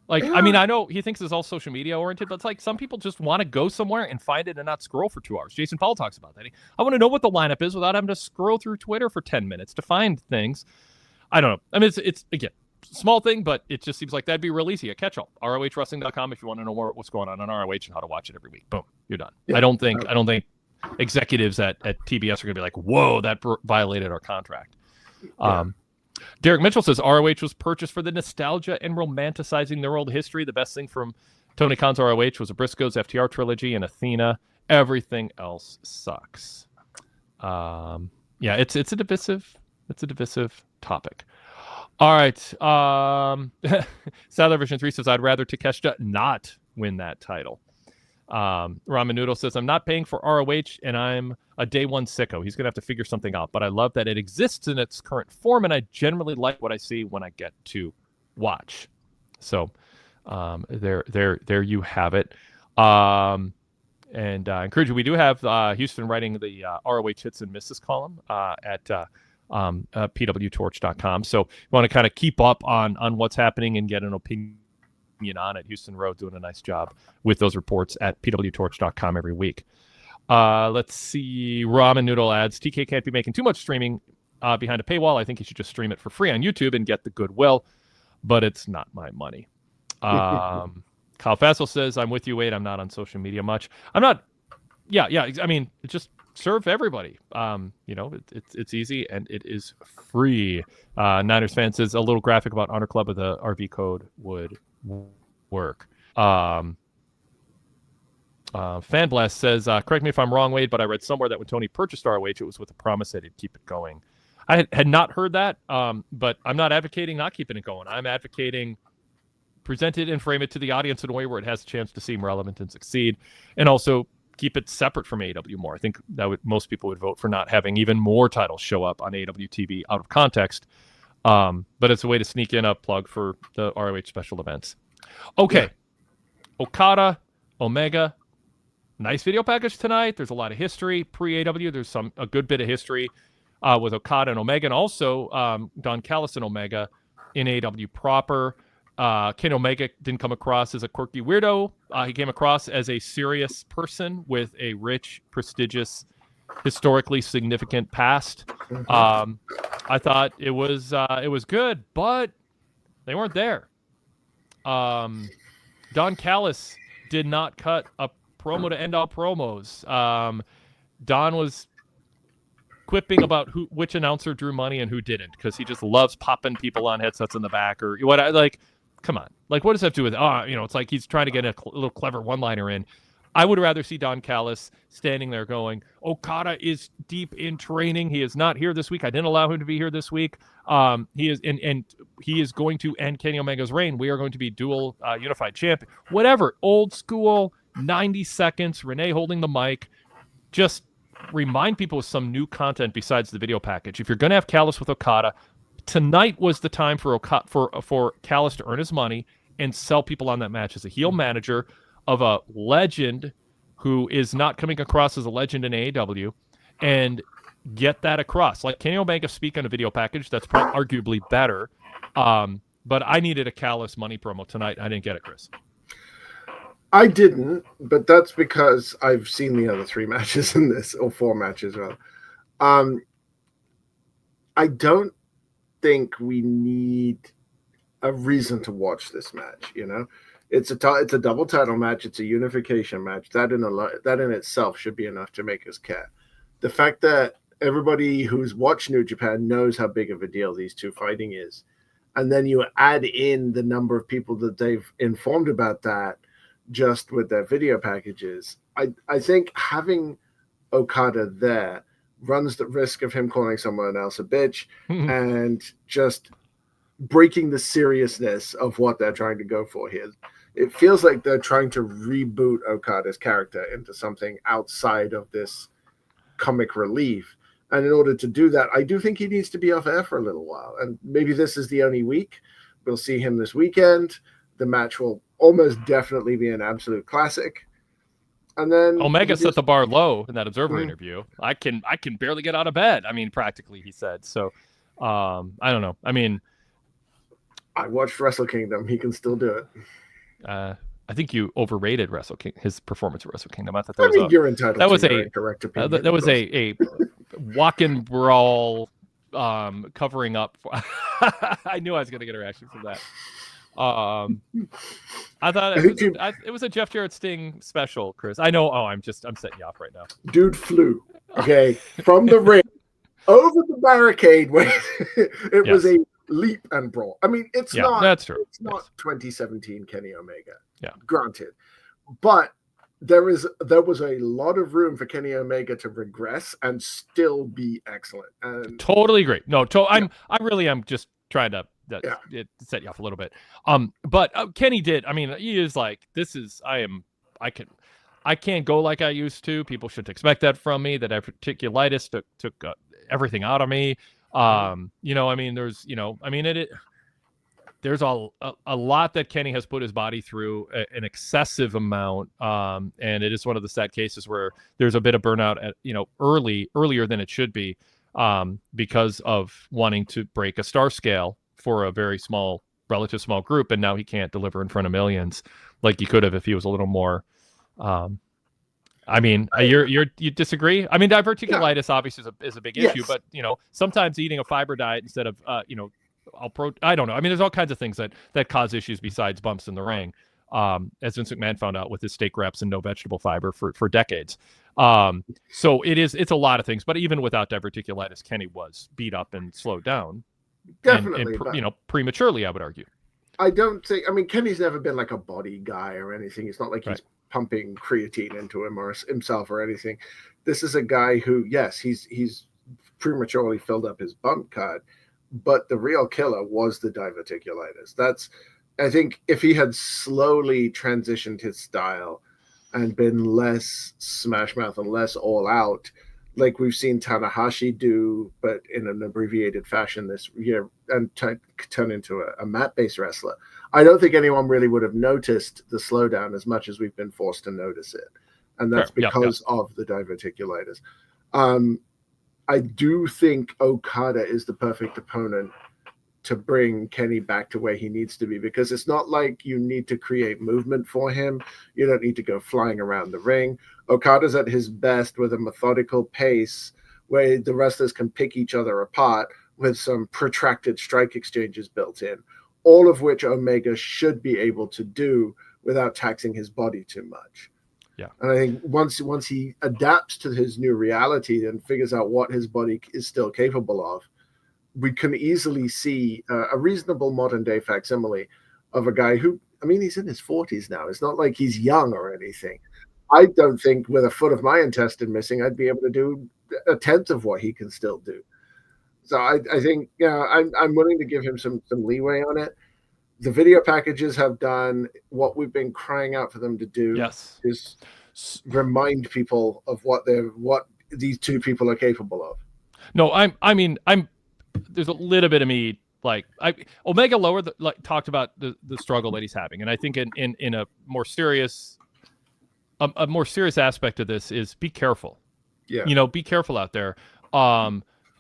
Like, yeah. I mean, I know he thinks it's all social media oriented, but it's like some people just want to go somewhere and find it and not scroll for 2 hours. Jason Paul talks about that. I want to know what the lineup is without having to scroll through Twitter for 10 minutes to find things. I don't know. I mean, it's again, small thing, but it just seems like that'd be real easy. A catch-all. ROHwrestling.com if you want to know more what's going on ROH and how to watch it every week. Boom, you're done. Yeah. I don't think executives at TBS are going to be like, whoa, that violated our contract. Yeah. Derek Mitchell says ROH was purchased for the nostalgia and romanticizing their old history. The best thing from Tony Khan's ROH was a Briscoes FTR trilogy and Athena. Everything else sucks. Yeah, it's a divisive topic. All right. Sadler Version 3 says, I'd rather Takeshita not win that title. Ramen Noodle says, I'm not paying for ROH and I'm a day one sicko. He's going to have to figure something out, but I love that it exists in its current form, and I generally like what I see when I get to watch. So there you have it. And encourage you, we do have Houston writing the ROH hits and misses column at PWTorch.com. So you want to kind of keep up on what's happening and get an opinion on it. Houston Road doing a nice job with those reports at PWTorch.com every week. Let's see. Ramen Noodle adds, TK can't be making too much streaming behind a paywall. I think he should just stream it for free on YouTube and get the goodwill, but it's not my money. Kyle Fassel says, I'm with you, Wade. I'm not on social media much. I'm not. Yeah. I mean, just serve everybody. It's easy and it is free. Niners fan says a little graphic about Honor Club with the RV code would work. Fanblast says, correct me if I'm wrong, Wade, but I read somewhere that when Tony purchased ROH, it was with the promise that he'd keep it going. I had not heard that, but I'm not advocating not keeping it going. I'm advocating present it and frame it to the audience in a way where it has a chance to seem relevant and succeed, and also keep it separate from AEW more. I think that most people would vote for not having even more titles show up on AEW TV out of context, but it's a way to sneak in a plug for the ROH special events. Okay, yeah. Okada, Omega, nice video package tonight. There's a lot of history pre-AEW. There's a good bit of history with Okada and Omega, and also Don Callis and Omega in AEW proper. Kenny Omega didn't come across as a quirky weirdo. He came across as a serious person with a rich, prestigious, historically significant past. I thought it was good, but they weren't there. Don Callis did not cut a promo to end all promos. Don was quipping about which announcer drew money and who didn't, because he just loves popping people on headsets in the back or what. Come on, what does that have to do with it's like he's trying to get a little clever one-liner in. I would rather see Don Callis standing there going, Okada is deep in training. He is not here this week. I didn't allow him to be here this week. He is and he is going to end Kenny Omega's reign. We are going to be dual unified champion. Whatever, old school, 90 seconds, Renee holding the mic. Just remind people of some new content besides the video package. If you're going to have Callis with Okada, tonight was the time for Callis to earn his money and sell people on that match as a heel manager of a legend who is not coming across as a legend in AEW, and get that across. Like Kenny Omega speak on a video package, that's probably arguably better. But I needed a Callis money promo tonight. I didn't get it, Chris. I didn't, but that's because I've seen the other 3 matches in this, or 4 matches rather. I don't think we need a reason to watch this match. It's a double title match. It's a unification match. That in itself should be enough to make us care. The fact that everybody who's watched New Japan knows how big of a deal these two fighting is, and then you add in the number of people that they've informed about that just with their video packages. I think having Okada there runs the risk of him calling someone else a bitch and just breaking the seriousness of what they're trying to go for here. It feels like they're trying to reboot Okada's character into something outside of this comic relief. And in order to do that, I do think he needs to be off air for a little while. And maybe this is the only week. We'll see him this weekend. The match will almost definitely be an absolute classic. And then Omega set the bar low in that Observer interview. I can barely get out of bed. I mean, practically, he said. So, I don't know. I mean, I watched Wrestle Kingdom. He can still do it. I think you overrated his performance at Wrestle Kingdom. I thought you're entitled. That was a correct opinion. That was a walk and brawl, covering up. I knew I was going to get a reaction from that. I thought it was a Jeff Jarrett Sting special, Chris. I know. I'm setting you off right now. Dude flew from the ring over the barricade where it was a leap and brawl. I mean, it's not. That's true. It's not 2017 Kenny Omega. Yeah, granted, but there was a lot of room for Kenny Omega to regress and still be excellent. And totally agree. No, I really am just trying to set you off a little bit. But Kenny did. I mean, he is like, I can't go like I used to. People shouldn't expect that from me. That diverticulitis took everything out of me. I mean, there's a lot that Kenny has put his body through, an excessive amount. And it is one of the sad cases where there's a bit of burnout at, earlier than it should be, because of wanting to break a star scale for a very relative small group. And now he can't deliver in front of millions like he could have if he was a little more, I mean, you disagree? I mean, diverticulitis obviously is a big issue, but sometimes eating a fiber diet instead of I don't know. I mean, there's all kinds of things that cause issues besides bumps in the ring, as Vince McMahon found out with his steak wraps and no vegetable fiber for decades. So it's a lot of things. But even without diverticulitis, Kenny was beat up and slowed down, definitely, and prematurely, I would argue. I don't think. I mean, Kenny's never been like a body guy or anything. It's not like he's pumping creatine into him or himself or anything. This is a guy who, yes, he's prematurely filled up his bump card, but the real killer was the diverticulitis. That's, I think, if he had slowly transitioned his style and been less smash mouth and less all out, like we've seen Tanahashi do, but in an abbreviated fashion this year, and turn into a mat-based wrestler, I don't think anyone really would have noticed the slowdown as much as we've been forced to notice it. And that's because of the diverticulitis. I do think Okada is the perfect opponent to bring Kenny back to where he needs to be, because it's not like you need to create movement for him. You don't need to go flying around the ring. Okada's at his best with a methodical pace where the wrestlers can pick each other apart with some protracted strike exchanges built in, all of which Omega should be able to do without taxing his body too much. Yeah. And I think once he adapts to his new reality and figures out what his body is still capable of, we can easily see a reasonable modern day facsimile of a guy who, I mean, he's in his 40s now. It's not like he's young or anything. I don't think with a foot of my intestine missing, I'd be able to do a tenth of what he can still do. So I think, I'm willing to give him some leeway on it. The video packages have done what we've been crying out for them to do. Yes. Is remind people of what these two people are capable of. No, I'm there's a little bit of me, like, Omega Lower talked about the struggle that he's having, and I think in a more serious aspect of this is be careful. Yeah, be careful out there.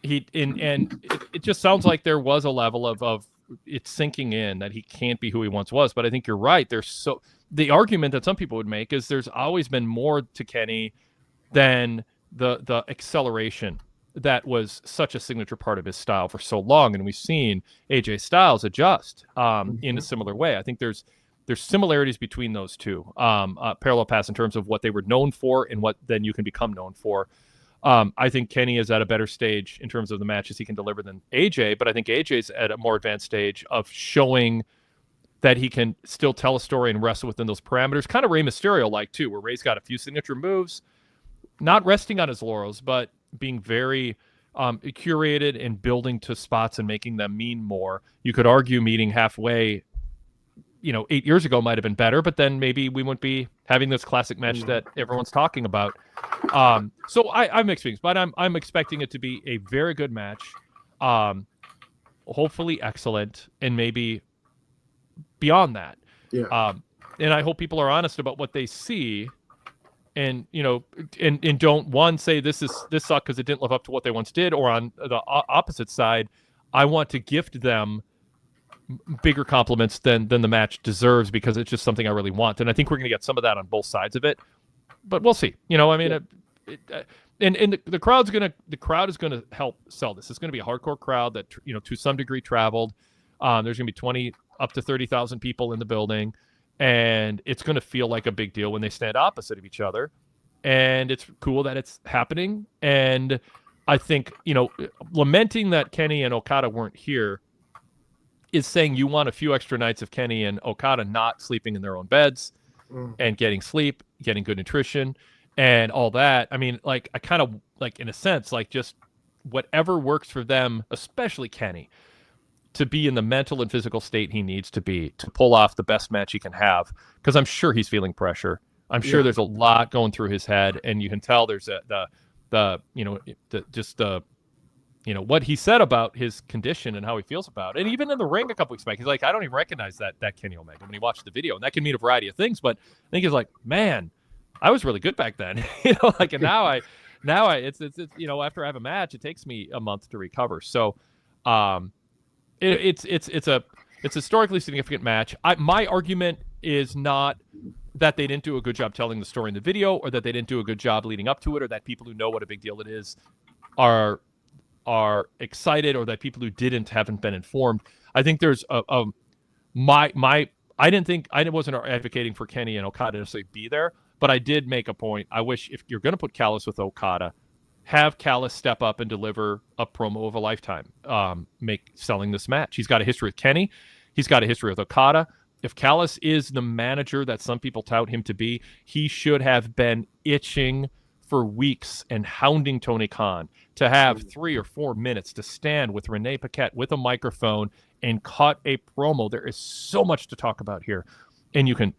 It just sounds like there was a level of it's sinking in that he can't be who he once was. But I think you're right. The argument that some people would make is there's always been more to Kenny than the acceleration that was such a signature part of his style for so long. And we've seen AJ Styles adjust in a similar way. I think there's similarities between those two, parallel paths in terms of what they were known for and what then you can become known for. I think Kenny is at a better stage in terms of the matches he can deliver than AJ, but I think AJ's at a more advanced stage of showing that he can still tell a story and wrestle within those parameters. Kind of Rey Mysterio-like, too, where Rey's got a few signature moves, not resting on his laurels, but being very curated and building to spots and making them mean more. You could argue meeting halfway, 8 years ago might have been better, but then maybe we wouldn't be having this classic match that everyone's talking about. So I'm mixed feelings, but I'm expecting it to be a very good match, hopefully excellent, and maybe beyond that. Yeah. And I hope people are honest about what they see, and and don't say this sucked because it didn't live up to what they once did, or on the opposite side, I want to gift them bigger compliments than the match deserves because it's just something I really want. And I think we're going to get some of that on both sides of it, but we'll see. The crowd is going to help sell this. It's going to be a hardcore crowd that, to some degree traveled. There's going to be 20 up to 30,000 people in the building, and it's going to feel like a big deal when they stand opposite of each other. And it's cool that it's happening. And I think, lamenting that Kenny and Okada weren't here is saying you want a few extra nights of Kenny and Okada not sleeping in their own beds and getting sleep, getting good nutrition and all that. I mean, I kind of in a sense, just whatever works for them, especially Kenny, to be in the mental and physical state he needs to be to pull off the best match he can have. Because I'm sure he's feeling pressure. I'm sure there's a lot going through his head, and you can tell there's what he said about his condition and how he feels about it. And even in the ring a couple weeks back, he's like, I don't even recognize that Kenny Omega when he watched the video. And that can mean a variety of things, but I think he's like, man, I was really good back then. And now it's after I have a match, it takes me a month to recover. So it's a historically significant match. My argument is not that they didn't do a good job telling the story in the video, or that they didn't do a good job leading up to it, or that people who know what a big deal it is are excited, or that people who haven't been informed. I think there's I wasn't advocating for Kenny and Okada to necessarily be there, but I did make a point. I wish, if you're going to put Callis with Okada, have Callis step up and deliver a promo of a lifetime, selling this match. He's got a history with Kenny. He's got a history with Okada. If Callis is the manager that some people tout him to be, he should have been itching for weeks and hounding Tony Khan to have 3 or 4 minutes to stand with Renee Paquette with a microphone and cut a promo. There is so much to talk about here. And you can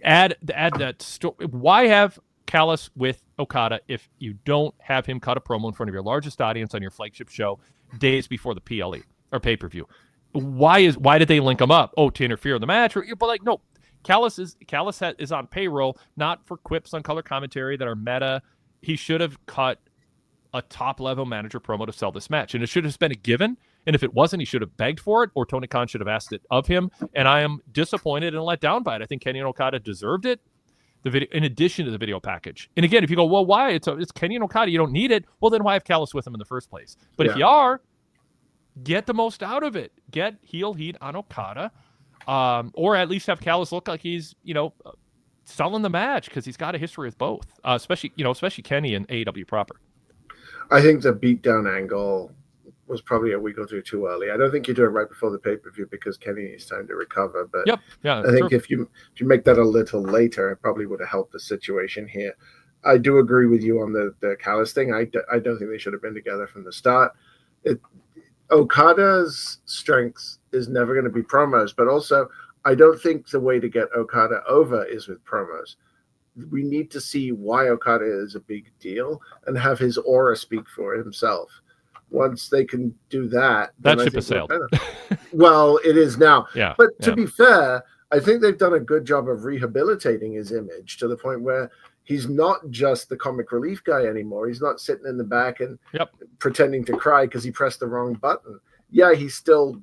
add that story. Why have Callis with Okada if you don't have him cut a promo in front of your largest audience on your flagship show days before the PLE or pay-per-view? Why did they link him up? Oh, to interfere in the match? But like, no, Callis is on payroll, not for quips on color commentary that are meta. He should have cut a top-level manager promo to sell this match, and it should have been a given. And if it wasn't, he should have begged for it, or Tony Khan should have asked it of him. And I am disappointed and let down by it. I think Kenny and Okada deserved it. The video, in addition to the video package. And again, if you go, well, why? It's Kenny and Okada. You don't need it. Well, then why have Callis with him in the first place? But if you are, get the most out of it. Get heel heat on Okada, or at least have Callis look like he's selling the match, because he's got a history with both, especially Kenny and AEW proper. I think the beatdown angle was probably a week or two too early. I don't think you do it right before the pay-per-view because Kenny needs time to recover. But I think if you make that a little later, it probably would have helped the situation here. I do agree with you on the Callis thing. I don't think they should have been together from the start. Okada's strength is never going to be promos, but also I don't think the way to get Okada over is with promos. We need to see why Okada is a big deal and have his aura speak for himself. Once they can do that, that ship has sailed. Well, it is now. Yeah. But to be fair, I think they've done a good job of rehabilitating his image to the point where he's not just the comic relief guy anymore. He's not sitting in the back and pretending to cry because he pressed the wrong button. Yeah, he's still,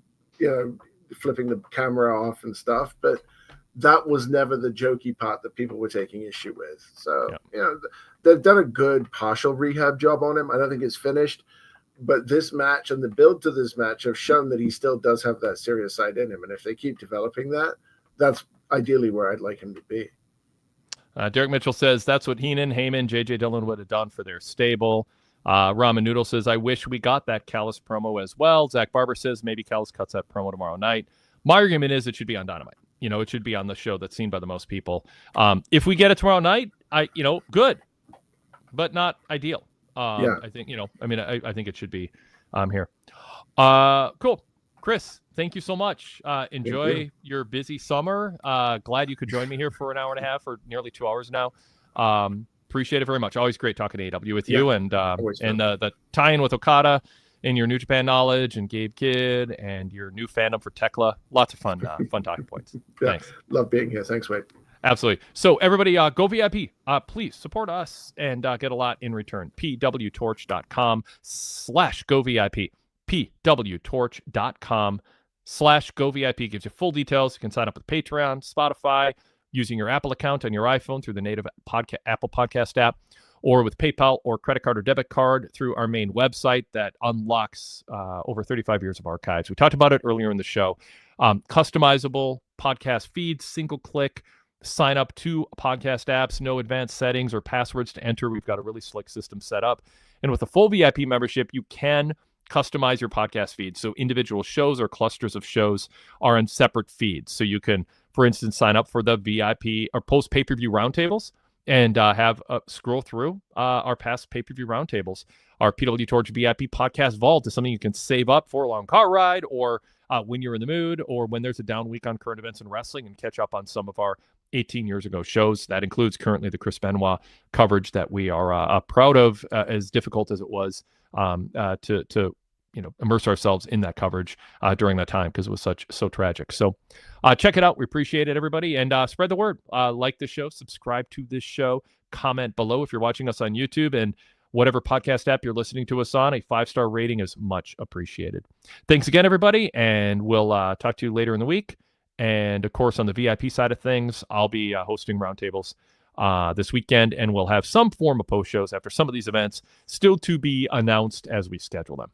flipping the camera off and stuff, but that was never the jokey part that people were taking issue with. So, they've done a good partial rehab job on him. I don't think it's finished. But this match and the build to this match have shown that he still does have that serious side in him. And if they keep developing that, that's ideally where I'd like him to be. Derek Mitchell says that's what Heenan, Heyman, J.J. Dillon would have done for their stable. Ramen Noodle says, I wish we got that Callis promo as well. Zach Barber says maybe Callis cuts that promo tomorrow night. My argument is it should be on Dynamite. It should be on the show that's seen by the most people. If we get it tomorrow night, good, but not ideal. I think, I think it should be here. Cool. Chris, thank you so much. Enjoy your busy summer. Glad you could join me here for an hour and a half or nearly 2 hours now. Appreciate it very much. Always great talking to AEW with you and the tie-in with Okada and your New Japan knowledge and Gabe Kidd and your new fandom for Tekla. Lots of fun talking points. Thanks. Love being here. Thanks, Wade. Absolutely. So everybody, go VIP. Please support us and get a lot in return. PWTorch.com/govip. PWTorch.com/govip gives you full details. You can sign up with Patreon, Spotify, using your Apple account on your iPhone through the native Apple Podcast app, or with PayPal or credit card or debit card through our main website that unlocks over 35 years of archives. We talked about it earlier in the show. Customizable podcast feeds, single click. Sign up to podcast apps, no advanced settings or passwords to enter. We've got a really slick system set up. And with a full VIP membership, you can customize your podcast feed. So individual shows or clusters of shows are in separate feeds. So you can, for instance, sign up for the VIP or post pay-per-view roundtables and have scroll through our past pay-per-view roundtables. Our PWTorch VIP podcast vault is something you can save up for a long car ride or when you're in the mood or when there's a down week on current events in wrestling and catch up on some of our 18 years ago shows. That includes currently the Chris Benoit coverage that we are proud of, as difficult as it was to immerse ourselves in that coverage during that time because it was so tragic. So check it out. We appreciate it, everybody. And spread the word. Like the show, subscribe to this show, comment below if you're watching us on YouTube, and whatever podcast app you're listening to us on, a 5-star rating is much appreciated. Thanks again, everybody. And we'll talk to you later in the week. And of course, on the VIP side of things, I'll be hosting roundtables this weekend, and we'll have some form of post shows after some of these events still to be announced as we schedule them.